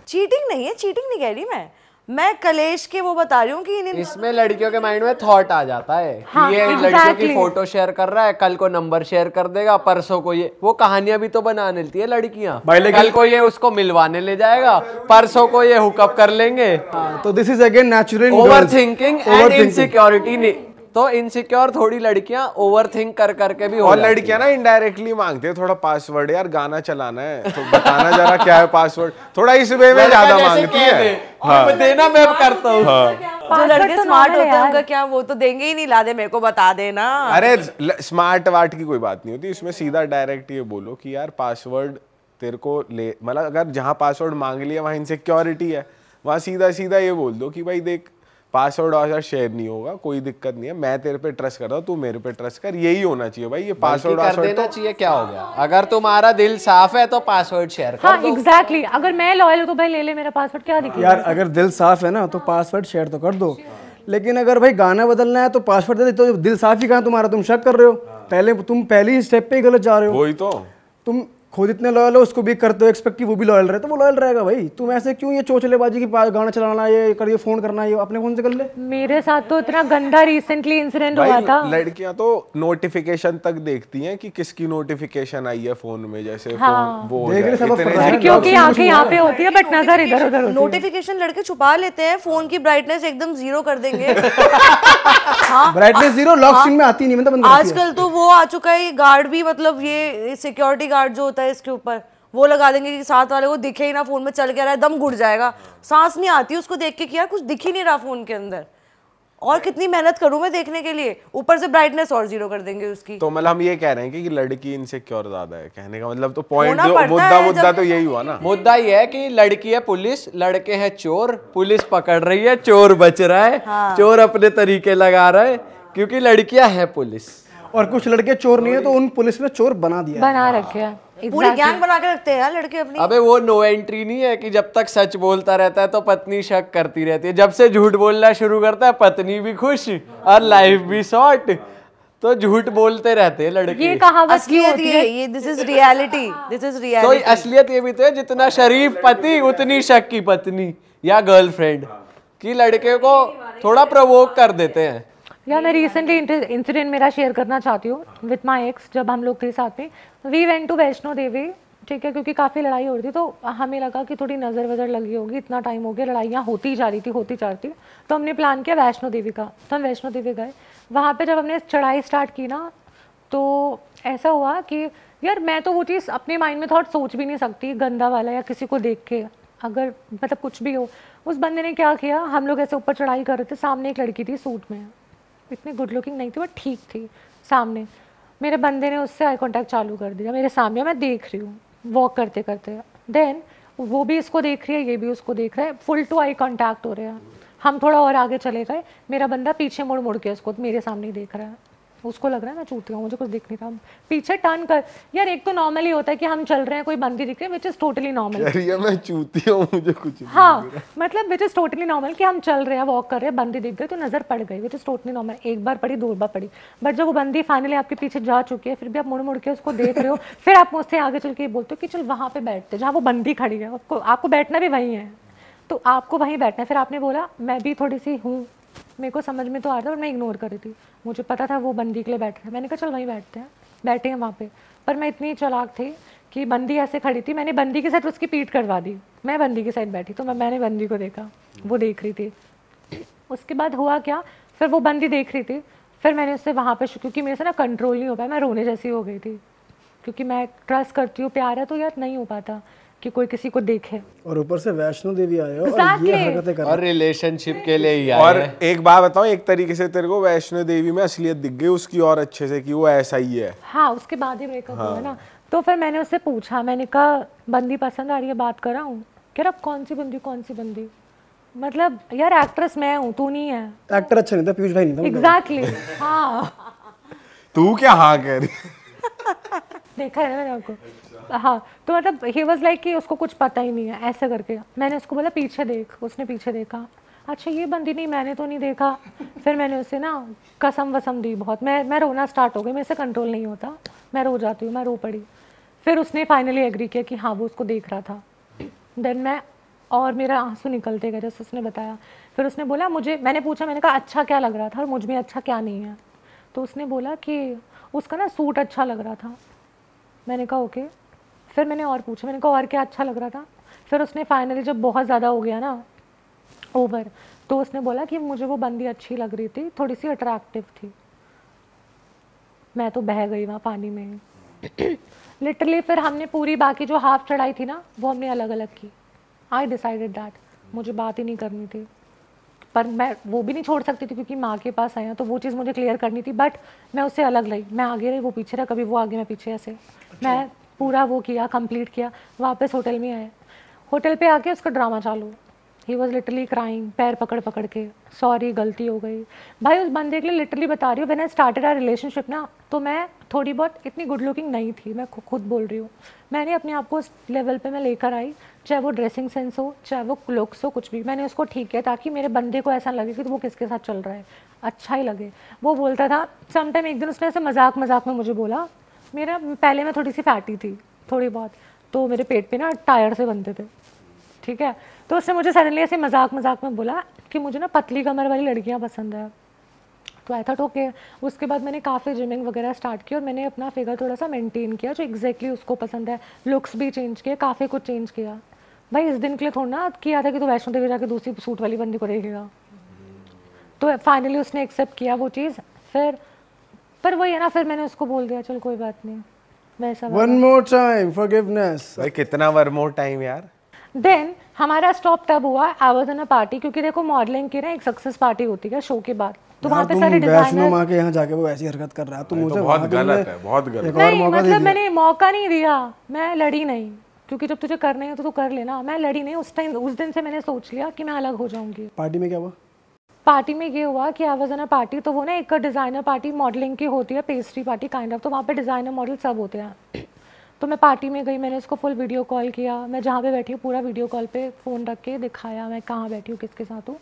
चीटिंग नहीं है, चीटिंग नहीं कह रही मैं कलेश के वो बता रही हूँ कि इसमें लड़कियों के माइंड में थॉट आ जाता है हाँ, कि ये exactly. लड़कियों की फोटो शेयर कर रहा है, कल को नंबर शेयर कर देगा, परसों को ये वो कहानियां भी तो बनाने लेती है लड़कियां, कल को ये उसको मिलवाने ले जाएगा, परसों को ये हुकअप कर लेंगे। तो this is again natural over thinking and insecurity. तो इनसिक्योर थोड़ी लड़कियां ओवर थिंक कर करके भी और लड़कियां ना इनडायरेक्टली मांगते हैं थोड़ा पासवर्ड, यार गाना चलाना है तो बताना जरा क्या है पासवर्ड, थोड़ा इस वे में ज्यादा मांगती है। हाँ। देना मैं करता हूँ। जो लड़के स्मार्ट होते हैं उनका क्या, वो तो देंगे ही नहीं, ला दे मेरे को बता देना। अरे स्मार्ट वाट की कोई बात नहीं होती इसमें, सीधा डायरेक्ट ये बोलो कि यार पासवर्ड तेरे को ले, मतलब अगर जहाँ पासवर्ड मांग लिया वहाँ इनसिक्योरिटी है, वहाँ सीधा सीधा ये बोल दो कि भाई देख पासवर्ड वासवर्ड शेयर नहीं होगा, कोई दिक्कत नहीं है, मैं तेरे पे ट्रस्ट कर रहा हूँ, तू मेरे पे ट्रस्ट कर, यही होना चाहिए भाई। ये पासवर्ड कर देना चाहिए, क्या हो गया? अगर तुम्हारा दिल साफ है तो पासवर्ड शेयर कर दो। एग्जैक्टली, अगर मैं लॉयल हूँ तो भाई ले ले मेरा पासवर्ड, क्या दिक्कत यार अगर दिल साफ है ना तो पासवर्ड शेयर तो कर दो, लेकिन अगर भाई गाना बदलना है तो पासवर्ड दे दे, तो दिल साफ ही कहाँ तुम्हारा, तुम शक कर रहे हो, तुम पहली स्टेप पे ही गलत जा रहे हो। वही तो, तुम खुद इतने लॉयल हो, उसको भी करते हो एक्सपेक्ट कि वो भी लॉयल रहे, तो वो लॉयल रहेगा भाई। तुम ऐसे क्यों ये चोचलेबाजी की गाना चलाना, ये करिए फोन करना, ये अपने फोन से कर ले। मेरे साथ तो इतना गंदा रिसेंटली इंसिडेंट हुआ था। लड़कियां तो नोटिफिकेशन तक देखती हैं कि किसकी नोटिफिकेशन आई है फोन में, जैसे हाँ। वो देख रहे सब क्योंकि आंखें यहाँ पे होती है बट नजर इधर उधर होती है। नोटिफिकेशन लड़के छुपा लेते हैं, फोन की ब्राइटनेस एकदम 0 कर देंगे। ब्राइटनेस 0 लॉक स्क्रीन में आती नहीं, मतलब बंद करती है। आजकल तो वो आ चुका है गार्ड भी, मतलब ये सिक्योरिटी गार्ड जो होता है इसके ऊपर वो लगा देंगे कि साथ वाले को दिखे ही ना, फोन में चल के रहा है, दम घुट जाएगा, सांस नहीं आती उसको देख के कि यार कुछ दिख ही नहीं रहा फोन के अंदर, और कितनी मेहनत करूं मैं देखने के लिए, ऊपर से ब्राइटनेस और 0 कर देंगे उसकी। तो मतलब हम ये कह रहे हैं कि लड़की इनसिक्योर ज्यादा है, कहने का मतलब तो पॉइंट होना पड़ता है मुद्दा तो यही हुआ ना। मुद्दा ये है कि लड़की है पुलिस, लड़के हैं चोर, पुलिस पकड़ रही है, चोर बच रहा है। हाँ। चोर अपने तरीके लगा रहा है क्योंकि लड़कियां हैं पुलिस, और कुछ लड़के चोर नहीं है तो उन पुलिस ने चोर बना दिया, बना रखे हैं। पूरी गैंग बना के रखते हैं यार लड़के अपनी। अबे वो नो एंट्री नहीं है कि जब तक सच बोलता रहता है तो पत्नी शक करती रहती है, जब से झूठ बोलना शुरू करता है पत्नी भी खुश और लाइफ भी शॉर्ट, तो झूठ बोलते रहते हैं लड़के। ये कहावत असलियत ये this is reality, this is तो रियलिटी। असलियत ये भी तो है, जितना शरीफ पति उतनी शक की पत्नी या गर्लफ्रेंड, कि लड़के को थोड़ा प्रवोक कर देते हैं। या मैं रिसेंटली इंसिडेंट मेरा शेयर करना चाहती हूँ विथ माई एक्स। जब हम लोग थे साथ में, we went to Vaishno Devi, ठीक है, क्योंकि काफ़ी लड़ाई हो रही थी, तो हमें लगा कि थोड़ी नज़र वज़र लगी होगी, इतना टाइम हो गया, लड़ाइयाँ होती जा रही थी, तो हमने प्लान किया वैष्णो देवी का। तो हम वैष्णो देवी गए। वहाँ पे जब हमने चढ़ाई स्टार्ट की ना, तो ऐसा हुआ कि यार मैं तो वो चीज़ अपने माइंड में थॉट सोच भी नहीं सकती, गंदा वाला या किसी को देख के अगर मतलब कुछ भी हो। उस बंदे ने क्या किया, हम लोग ऐसे ऊपर चढ़ाई कर रहे थे, सामने एक लड़की थी सूट में, इतनी गुड लुकिंग नहीं थी बट ठीक थी, सामने मेरे बंदे ने उससे आई कांटेक्ट चालू कर दिया मेरे सामने, मैं देख रही हूँ वॉक करते करते, देन वो भी इसको देख रही है, ये भी उसको देख रहा है, फुल टू आई कांटेक्ट हो रहे हैं। हम थोड़ा और आगे चले गए, मेरा बंदा पीछे मुड़ मुड़ के उसको मेरे सामने ही देख रहा है, उसको लग रहा है मैं चूती हूँ, मुझे कुछ दिख नहीं रहा। पीछे टर्न कर, यार एक तो नॉर्मली होता है कि हम चल रहे हैं, कोई बंदी दिख रही है, विच इज टोटली नॉर्मल। मैं चूती हूँ, मुझे कुछ नहीं। हाँ, मतलब विच इज टोटली नॉर्मल कि हम चल रहे हैं, वॉक कर रहे हैं, बंदी दिख गई तो नजर पड़ गई, विच इज टोटली नॉर्मल। एक बार पड़ी, 2 बार पड़ी, बट जब वो बंदी फाइनली आपके पीछे जा चुकी है, फिर भी आप मुड़ मुड़ के उसको देख रहे हो, फिर आप मुझसे आगे चल के बोलते हो कि चल वहाँ पे बैठते, जहाँ वो बंदी खड़ी है, आपको बैठना भी वहीं है, तो आपको वहीं बैठना है। फिर आपने बोला मैं भी थोड़ी सी हूँ, मेरे को समझ में तो आ रहा था और मैं इग्नोर कर रही थी, मुझे पता था वो बंदी के लिए बैठ रहा है, मैंने कहा चल वहीं बैठते हैं, बैठे हैं वहाँ पे। पर मैं इतनी चालाक थी कि बंदी ऐसे खड़ी थी, मैंने बंदी के साथ उसकी पीठ करवा दी, मैं बंदी के साथ बैठी, तो मैंने बंदी को देखा, वो देख रही थी। उसके बाद हुआ क्या, फिर वो बंदी देख रही थी, फिर मैंने उससे वहाँ पे, क्योंकि मेरे से ना कंट्रोल नहीं हो पाया, मैं रोने जैसी हो गई थी, क्योंकि मैं ट्रस्ट करती हूँ, प्यार है, तो यार नहीं हो पाता कि कोई किसी को देखे। और ऊपर से वैष्णो देवी आए हो और ये हरकतें कर, और रिलेशनशिप के लिए ही आए। और एक बात बताऊं, एक तरीके से तेरे को वैष्णो देवी में असलियत दिख गई उसकी और अच्छे से कि वो ऐसा ही है। हाँ, उसके बाद ही ब्रेकअप हुआ ना, तो फिर मैंने उससे पूछा, मैंने कहा बंदी पसंद आ रही है, बात कराऊं? कह रहा कौन सी बंदी? मतलब यार एक्ट्रेस मैं हूँ, तू नहीं है। एक्टर अच्छा नहीं था, पीयूष भाई नहीं था। एग्जैक्टली हाँ। तू क्या हाँ कह रही? देखा है ना मैंने आपको। हाँ, तो मतलब ही वाज लाइक कि उसको कुछ पता ही नहीं है, ऐसे करके। मैंने उसको बोला पीछे देख, उसने पीछे देखा, अच्छा ये बंदी नहीं, मैंने तो नहीं देखा। फिर मैंने उसे ना कसम वसम दी बहुत, मैं रोना स्टार्ट हो गई, मेरे से कंट्रोल नहीं होता, मैं रो जाती हूँ, मैं रो पड़ी। फिर उसने फाइनली एग्री किया कि हाँ वो उसको देख रहा था। देन मैं और मेरा आंसू निकलते गए जैसे उसने बताया। फिर उसने बोला मुझे, मैंने पूछा, मैंने कहा अच्छा क्या लग रहा था और मुझ में अच्छा क्या नहीं है। तो उसने बोला कि उसका ना सूट अच्छा लग रहा था। मैंने कहा ओके। फिर मैंने और पूछा, मैंने कहा और क्या अच्छा लग रहा था। फिर उसने फाइनली जब बहुत ज़्यादा हो गया ना ओवर, तो उसने बोला कि मुझे वो बंदी अच्छी लग रही थी, थोड़ी सी अट्रैक्टिव थी। मैं तो बह गई वहाँ पानी में लिटरली। फिर हमने पूरी बाकी जो हाफ चढ़ाई थी ना वो हमने अलग अलग की। आई डिसाइडेड दैट मुझे बात ही नहीं करनी थी, पर मैं वो भी नहीं छोड़ सकती थी क्योंकि माँ के पास आया, तो वो चीज़ मुझे क्लियर करनी थी। बट मैं उससे अलग रही, मैं आगे रही वो पीछे रहा, कभी वो आगे मैं पीछे, ऐसे मैं पूरा वो किया, कंप्लीट किया। वापस होटल में आए, होटल पे आके उसका ड्रामा चालू। ही वॉज लिटरली क्राइंग, पैर पकड़ पकड़ के, सॉरी गलती हो गई। भाई उस बंदे के लिए लिटरली बता रही हूँ, when I started our relationship ना, तो मैं थोड़ी बहुत इतनी गुड लुकिंग नहीं थी, मैं खुद बोल रही हूँ। मैंने अपने आप को उस लेवल पे मैं लेकर आई, चाहे वो ड्रेसिंग सेंस हो, चाहे वो लुक्स हो, कुछ भी मैंने उसको ठीक किया ताकि मेरे बंदे को ऐसा लगे कि वो किसके साथ चल रहा है, अच्छा ही लगे। वो बोलता था समटाइम, एक दिन उसने ऐसे मजाक मजाक में मुझे बोला, मेरा पहले मैं थोड़ी सी फैटी थी थोड़ी बहुत, तो मेरे पेट पे ना टायर से बनते थे, ठीक है। तो उसने मुझे सडनली ऐसे मजाक मजाक में बोला कि मुझे ना पतली कमर वाली लड़कियां पसंद है। तो आई थॉट ओके। उसके बाद मैंने काफ़ी जिमिंग वगैरह स्टार्ट की और मैंने अपना फिगर थोड़ा सा मेंटेन किया जो एग्जैक्टली उसको पसंद है, लुक्स भी चेंज किए, काफ़ी कुछ चेंज किया। भाई इस दिन के लिए थोड़ा ना किया था कि तो वैष्णो देवी जाके दूसरी सूट वाली बंदी को देखेगा। तो फाइनली उसने एक्सेप्ट किया वो चीज़। फिर पर वही है ना, फिर मैंने उसको बोल दिया चल कोई बात नहीं, वैसा वन मोर टाइम फॉरगिवनेस। भाई कितना वन मोर टाइम यार। देन हमारा स्टॉप तब हुआ, I was in a party, क्योंकि देखो मॉडलिंग की ना एक सक्सेस पार्टी होती है शो के बाद, तो वहाँ पे सारे वैष्णो डिजाइनर। माँ के यहाँ जाके वो ऐसी हरकत कर रहा है, तो मुझे बहुत वहाँ गलत है, बहुत गलत। एक और नहीं मौका दे मतलब दिया। मैंने मौका नहीं दिया, मैं लड़ी नहीं, क्योंकि जब तुझे करने है तो तू कर लेना। मैं लड़ी नहीं उस टाइम, उस दिन से मैंने सोच लिया कि मैं अलग हो जाऊंगी। पार्टी में क्या हुआ? पार्टी में ये हुआ कि I was in a party, तो वो ना एक डिज़ाइनर पार्टी मॉडलिंग की होती है, पेस्ट्री पार्टी काइंड ऑफ, तो वहाँ पे डिज़ाइनर मॉडल सब होते हैं। तो मैं पार्टी में गई, मैंने उसको फुल वीडियो कॉल किया, मैं जहाँ पे बैठी हूँ पूरा वीडियो कॉल पे फ़ोन रख के दिखाया मैं कहाँ बैठी हूँ, किसके साथ हूँ।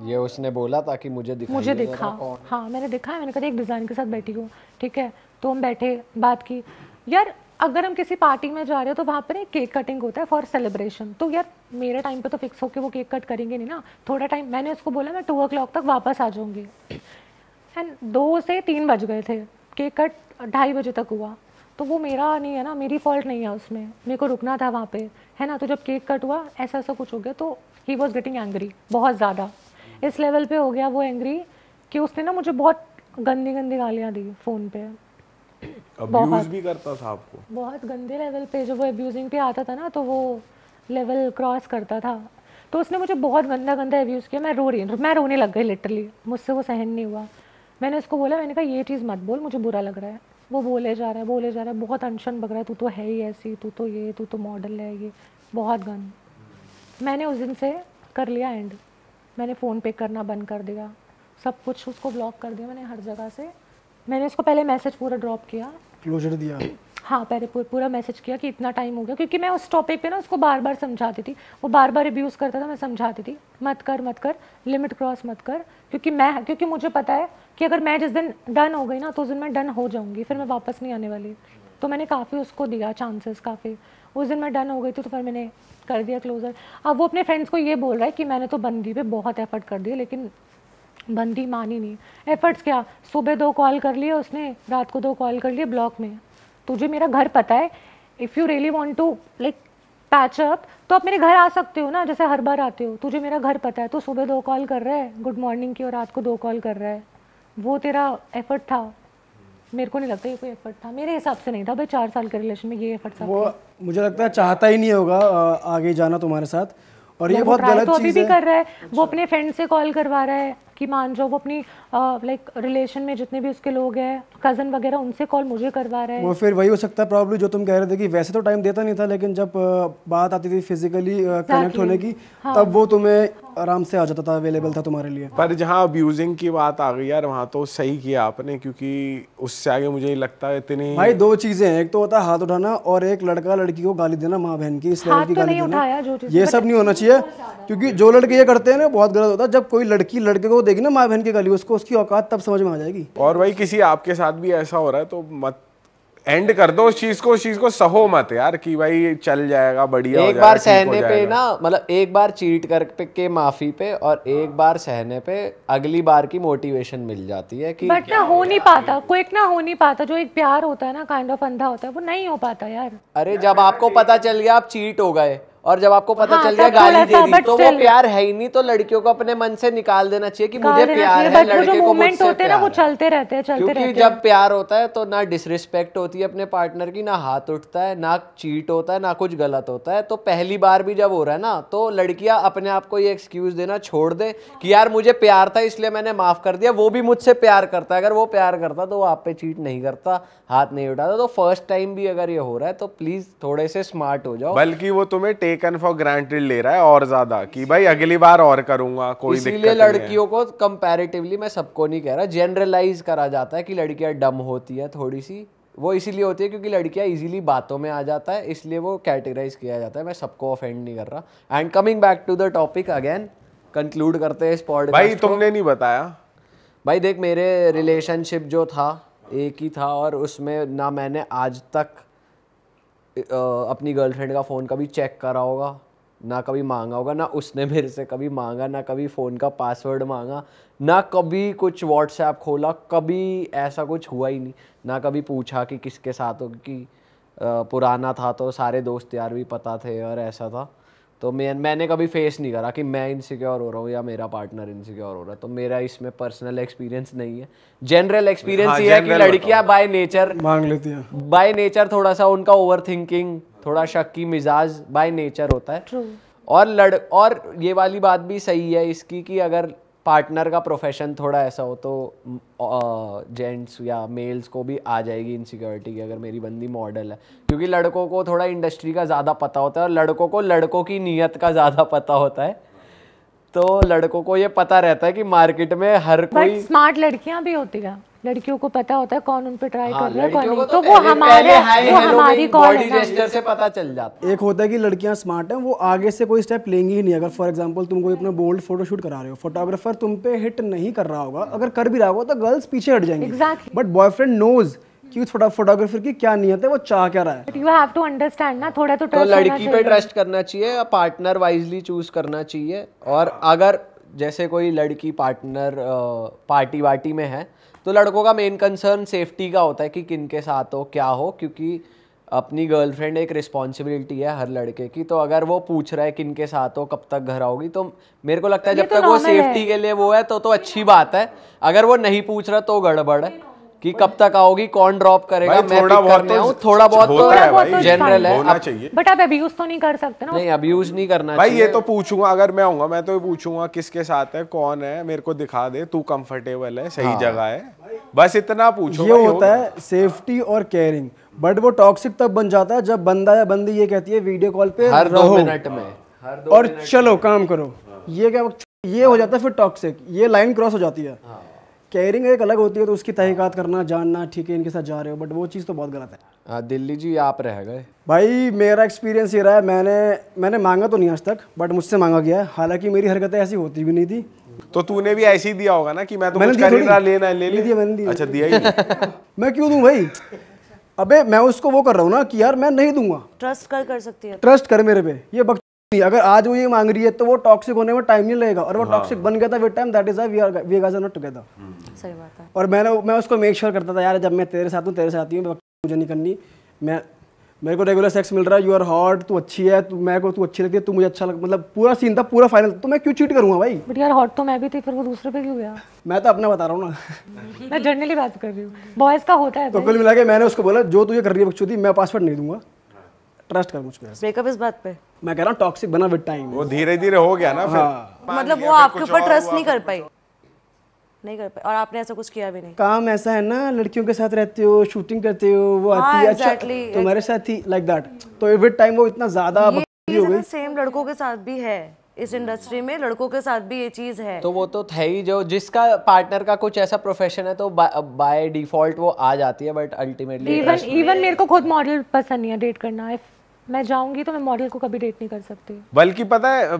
ये उसने बोला ताकि मुझे दिखा, हाँ मैंने दिखाया, मैंने कहा एक डिज़ाइन के साथ बैठी हूँ, ठीक है। तो हम बैठे, बात की। यार अगर हम किसी पार्टी में जा रहे हो तो वहाँ पर एक केक कटिंग होता है फॉर सेलिब्रेशन, तो यार मेरे टाइम पे तो फिक्स होके वो केक कट करेंगे नहीं ना, थोड़ा टाइम। मैंने उसको बोला मैं 2 o'clock तक वापस आ जाऊँगी, एंड 2 से 3 बज गए थे, केक कट 2:30 बजे तक हुआ। तो वो मेरा नहीं है ना, मेरी फॉल्ट नहीं है उसमें, मेरे को रुकना था वहाँ पे, है ना। तो जब केक कट हुआ ऐसा ऐसा कुछ हो गया, तो ही वॉज गेटिंग एंग्री बहुत ज़्यादा, इस लेवल पे हो गया वो एंग्री कि उसने ना मुझे बहुत गंदी गंदी गालियाँ दी फ़ोन पे। अब्यूज भी करता था आपको? बहुत गंदे लेवल पे, जब वो अब्यूजिंग पे आता था ना तो वो लेवल क्रॉस करता था। तो उसने मुझे बहुत गंदा गंदा अब्यूज़ किया, मैं रोने लग गई लिटरली, मुझसे वो सहन नहीं हुआ। मैंने उसको बोला, मैंने कहा ये चीज़ मत बोल, मुझे बुरा लग रहा है। वो बोले जा रहा है, बहुत अनशन बग रहा है, तू तो है ही ऐसी, तू तो मॉडल है, ये बहुत गन। मैंने उस दिन से कर लिया एंड, मैंने फ़ोन पे करना बंद कर दिया, सब कुछ उसको ब्लॉक कर दिया मैंने हर जगह से। मैंने उसको पहले मैसेज पूरा ड्रॉप किया, क्लोजर दिया। हाँ पहले पूरा मैसेज किया कि इतना टाइम हो गया, क्योंकि मैं उस टॉपिक पे ना उसको बार बार समझाती थी, वो बार बार अब्यूज़ करता था, मैं समझाती थी मत कर, लिमिट क्रॉस मत कर, क्योंकि मुझे पता है कि अगर मैं जिस दिन डन हो गई ना तो उस दिन मैं डन हो जाऊंगी, फिर मैं वापस नहीं आने वाली। तो मैंने काफ़ी उसको दिया चांसेस काफ़ी, उस दिन मैं डन हो गई थी तो फिर मैंने कर दिया क्लोजर। अब वो अपने फ्रेंड्स को ये बोल रहा है कि मैंने तो बंदी पे बहुत एफर्ट कर दिया, लेकिन बंदी मानी नहीं। एफर्ट्स क्या, सुबह 2 कॉल कर लिए उसने, रात को 2 कॉल कर लिए ब्लॉक में। तुझे मेरा घर पता है, if you really want to like patch up तो आप मेरे घर आ सकते हो ना, जैसे हर बार आते हो। तुझे मेरा घर पता है, तो सुबह 2 कॉल कर रहा है गुड मॉर्निंग की और रात को 2 कॉल कर रहा है, वो तेरा एफर्ट था? मेरे को नहीं लगता ये कोई एफर्ट था, मेरे हिसाब से नहीं था भाई। 4 साल के रिलेशन में ये एफर्ट था? वो मुझे लगता है चाहता ही नहीं होगा आगे जाना तुम्हारे साथ, और ये बहुत गलत तो अभी चीज़ भी है। कर रहा है, वो अपने फ्रेंड से कॉल करवा रहा है कि मान जाओ, वो अपनी लाइक रिलेशन में जितने भी उसके लोग हैं, कज़न वगैरह, उनसे कॉल मुझे करवा रहा है। वो फिर वही हो सकता है प्रॉब्लम जो तुम कह रहे थे कि वैसे तो टाइम देता नहीं था, लेकिन जब बात आती थी फिजिकली कनेक्ट होने की, तब वो तुम्हें आराम से आ जाता था, अवेलेबल था तुम्हारे लिए। पर जहाँ अब्यूजिंग की बात आ गई यार, वहाँ तो सही किया आपने, क्योंकि उससे आगे मुझे नहीं लगता इतनी। भाई दो चीजें हैं, एक तो होता है हाथ उठाना और एक लड़का लड़की को गाली देना, माँ बहन की इस लेवल की गाली देना, ये सब नहीं होना चाहिए। क्योंकि जो लड़के ये करते हैं ना बहुत गलत होता है। जब कोई लड़की लड़के को देगी ना माँ बहन की गाली, उसको उसकी औकात तब समझ में आ जाएगी। और भाई किसी आपके साथ भी ऐसा हो रहा है तो मत एंड कर दो उस चीज को सहो मत यार कि भाई चल जाएगा, बढ़िया हो एक जाएगा, बार ठीक हो सहने पे जाएगा। ना, मतलब एक बार चीट करके माफी पे और एक बार सहने पे अगली बार की मोटिवेशन मिल जाती है कि बट ना हो नहीं पाता, क्विक ना हो नहीं पाता। जो एक प्यार होता है ना, काइंड ऑफ अंधा होता है, वो नहीं हो पाता यार। अरे जब आपको पता चल गया आप चीट हो गए और जब आपको पता हाँ, चल गया तब गाली थोड़ा दे सा, दी, but तो वो still- प्यार है ही नहीं। तो लड़कियों को अपने मन से निकाल देना चाहिए कि मुझे प्यार है, बट वो लड़के जो को मोमेंट मुझसे होते हैं ना, वो प्यार है। चलते रहते हैं, चलते क्योंकि रहते जब प्यार होता है तो ना डिसरिस्पेक्ट होती है अपने पार्टनर की, ना हाथ उठता है, ना चीट होता है, ना कुछ गलत होता है। तो पहली बार भी जब हो रहा है ना, तो लड़कियां अपने आप को ये एक्सक्यूज देना छोड़ दे कि यार मुझे प्यार था इसलिए मैंने माफ कर दिया। वो भी मुझसे प्यार करता है, अगर वो प्यार करता तो वो आप पे चीट नहीं करता, हाथ नहीं उठाता। तो फर्स्ट टाइम भी अगर ये हो रहा है तो प्लीज थोड़े से स्मार्ट हो जाओ। बल्कि वो तुम्हें टेकन फॉर ग्रांटेड ले रहा है और ज्यादा कि भाई अगली बार और करूंगा, कोई दिक्कत इसीलिए नहीं है। लड़कियों को कंपैरेटिवली, मैं सबको नहीं कह रहा, जनरलाइज करा जाता है कि लड़कियां डम होती है थोड़ी सी। वो इसीलिए होती है क्योंकि लड़कियां इजीली बातों में आ जाता है, इसलिए वो कैटेगराइज किया जाता है। मैं सबको ऑफेंड नहीं कर रहा। And coming back to the topic again, conclude करते हैं इस पॉडकास्ट भाई को। तुमने नहीं बताया। भाई देख, मेरे रिलेशनशिप जो था एक ही था और उसमें ना मैंने आज तक अपनी गर्लफ्रेंड का फ़ोन कभी चेक करा होगा, ना कभी मांगा होगा, ना उसने मेरे से कभी मांगा, ना कभी फ़ोन का पासवर्ड मांगा, ना कभी कुछ व्हाट्सएप खोला, कभी ऐसा कुछ हुआ ही नहीं। ना कभी पूछा कि किसके साथ हो, क्योंकि पुराना था तो सारे दोस्त यार भी पता थे और ऐसा था। तो मैंने कभी फेस नहीं करा कि मैं इनसिक्योर हो रहा हूँ या मेरा पार्टनर इनसिक्योर हो रहा है। तो मेरा इसमें पर्सनल एक्सपीरियंस नहीं है। जनरल एक्सपीरियंस हाँ, ये है कि general लड़कियां बाय नेचर थोड़ा सा उनका ओवर थिंकिंग, थोड़ा शक्की मिजाज बाय नेचर होता है। और ये वाली बात भी सही है इसकी कि अगर पार्टनर का प्रोफेशन थोड़ा ऐसा हो तो जेंट्स या मेल्स को भी आ जाएगी इनसिक्योरिटी की, अगर मेरी बंदी मॉडल है। क्योंकि लड़कों को थोड़ा इंडस्ट्री का ज़्यादा पता होता है और लड़कों को लड़कों की नीयत का ज़्यादा पता होता है। तो लड़कों को ये पता रहता है कि मार्केट में हर कोई, बट स्मार्ट लड़कियां भी होती है, लड़कियों को पता होता है कौन उन पे ट्राई कर रहा है, कौन लड़कियों को नहीं। तो वो पहले हमारी कॉल बॉडी है जेस्चर से पता चल जाता है। एक होता है कि लड़कियां स्मार्ट हैं, वो आगे से कोई स्टेप लेंगी ही नहीं। अगर फॉर एग्जांपल तुम कोई अपना बोल्ड फोटो शूट करा रहे हो, फोटोग्राफर तुम पे हिट नहीं कर रहा होगा, अगर कर भी रहा होगा तो गर्ल्स पीछे हट जाएंगी। Exactly. बट बॉयफ्रेंड नोज कि उस फोटोग्राफर की क्या नियत है, वो चाह क्या रहा है। But you have to understand ना, थोड़ा तो तो ट्रस्ट लड़की पे ट्रस्ट करना चाहिए, पार्टनर वाइजली चूज करना चाहिए। और अगर जैसे कोई लड़की पार्टनर पार्टी वार्टी में है तो लड़कों का मेन कंसर्न सेफ्टी का होता है कि किन के साथ हो, क्या हो। क्योंकि अपनी गर्लफ्रेंड एक रिस्पॉन्सिबिलिटी है हर लड़के की। तो अगर वो पूछ रहा है किन के साथ हो, कब तक घर आओगी, तो मेरे को लगता है जब तक वो सेफ्टी के लिए वो है तो अच्छी बात है। अगर वो नहीं पूछ रहा तो गड़बड़ है कि कब तक आओगी, कौन ड्रॉप करेगा, मैं पिक करने आऊं। थोड़ा बहुत तो जनरल है, होना चाहिए। बट आप अब्यूज तो नहीं कर सकते ना। नहीं अब्यूज नहीं करना भाई चाहिए। ये तो पूछूंगा, अगर मैं आऊंगा मैं तो ये पूछूंगा किसके साथ है, कौन है, मेरे को दिखा दे, तू कंफर्टेबल है, सही जगह है, बस इतना पूछो। ये होता है सेफ्टी और केयरिंग। बट वो टॉक्सिक तब बन जाता है जब बंदा या बंदी ये कहती है वीडियो कॉल पे हर 2 रहो मिनट में और चलो काम करो। ये क्या, ये हो जाता है फिर टॉक्सिक, ये लाइन क्रॉस हो जाती है। केयरिंग एक अलग होती है, तो उसकी तहकीकात करना, जानना, ठीक है इनके साथ जा रहे हो, बट वो चीज़ तो बहुत गलत है। हाँ, दिल्ली जी आप रह गए। भाई मेरा एक्सपीरियंस ये रहा है, मैंने मांगा तो नहीं आज तक, बट मुझसे मांगा गया है। हालांकि मेरी हरकतें ऐसी होती भी नहीं थी। तो तूने भी ऐसे ही दिया होगा ना कि मैं तो मैंने कुछ दिया कर ही थोड़ी। रहा, लेना है ले ले। दिया, मैंने दिया। अच्छा दिया ही नहीं। मैं क्यों दूं भाई? अबे मैं उसको वो कर रहा हूँ ना कि यार मैं नहीं दूंगा। ट्रस्ट कर सकती है। ट्रस्ट कर मेरे पे, ये बक नहीं। अगर आज वो ये मांग रही है तो वो टॉक्सिक होने में टाइम नहीं लगेगा, और वो टॉक्सिक बन गया था with time, that is we guys are not together. सही बात है। और मैं उसको मेक श्योर करता था यार, जब मैं तेरे साथ हूँ तेरे साथ ही हूँ, मुझे नहीं करनी। मेरे को रेगुलर सेक्स मिल रहा है, यू आर हॉट, तू अच्छी है, तू अच्छी लगती है, तू मुझे अच्छा लग, मतलब पूरा सीन था, पूरा फाइनल। तो मैं क्यों चीट करूंगा भाई? बट यार हॉट तो मैं भी थी, फिर वो दूसरे पे क्यों गया? मैं तो अपना बता रहा हूँ ना। मैं जनरली बात कर रही हूँ, बॉयज का होता है। तो कुल मिला के मैंने उसको बोला जो तू ये कर रही है बकचोदी, मैं पासवर्ड नहीं दूंगा, ट्रस्ट कर मुझ पे। ब्रेकअप इस बात पे मैं कह रहा हूँ टॉक्सिक बना विद टाइम। वो धीरे धीरे हो गया ना फिर। मतलब वो आपके ऊपर ट्रस्ट नहीं कर पाई, और आपने ऐसा कुछ किया भी नहीं। काम ऐसा है ना, लड़कियों के साथ रहते हो, शूटिंग करते हो, वो आती है, अच्छा तुम्हारे साथ ही लाइक दैट। तो विद टाइम वो इतना ज्यादा हो गई। सेम लड़कों के साथ भी है, इस इंडस्ट्री में लड़कों के साथ भी ये चीज है। तो वो तो है ही, जो जिसका पार्टनर का कुछ ऐसा प्रोफेशन है तो बाय डिफॉल्ट वो आ जाती है, बट अल्टीमेटली इवन मेरे को खुद मॉडल पसंद नहीं है डेट करना। If मैं जाऊंगी तो मैं मॉडल को कभी डेट नहीं कर सकती। बल्कि पता है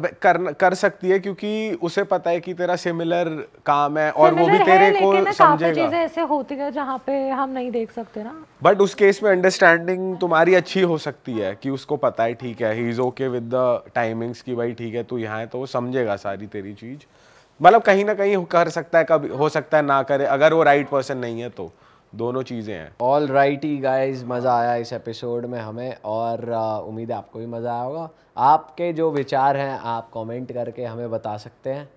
कर सकती है, क्योंकि उसे पता है कि तेरा सिमिलर काम है और वो भी तेरे को समझेगा। चीजें ऐसे होती है जहाँ पे हम नहीं देख सकते ना। बट उस केस में अंडरस्टैंडिंग तुम्हारी अच्छी हो सकती है कि उसको पता है ठीक है, he is okay with the timings की भाई ठीक है तू यहाँ है, तो वो समझेगा सारी तेरी चीज। मतलब कहीं ना कहीं कर सकता है, कभी हो सकता है ना करे, अगर वो राइट पर्सन नहीं है तो दोनों चीज़ें हैं। ऑल राइटी गाइज, मज़ा आया इस एपिसोड में हमें, और उम्मीद है आपको भी मज़ा आया होगा। आपके जो विचार हैं आप कमेंट करके हमें बता सकते हैं,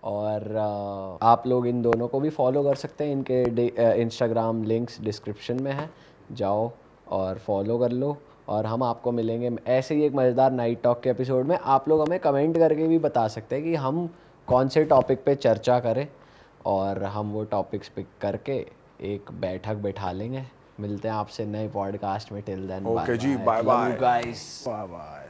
और आप लोग इन दोनों को भी फॉलो कर सकते हैं। इनके इंस्टाग्राम लिंक्स डिस्क्रिप्शन में है, जाओ और फॉलो कर लो। और हम आपको मिलेंगे ऐसे ही एक मज़ेदार नाइट टॉक के एपिसोड में। आप लोग हमें कमेंट करके भी बता सकते हैं कि हम कौन से टॉपिक पे चर्चा करें, और हम वो टॉपिक्स पिक करके एक बैठक बैठा लेंगे। मिलते हैं आपसे नए पॉडकास्ट में। Till then okay ji, bye bye guys, bye bye.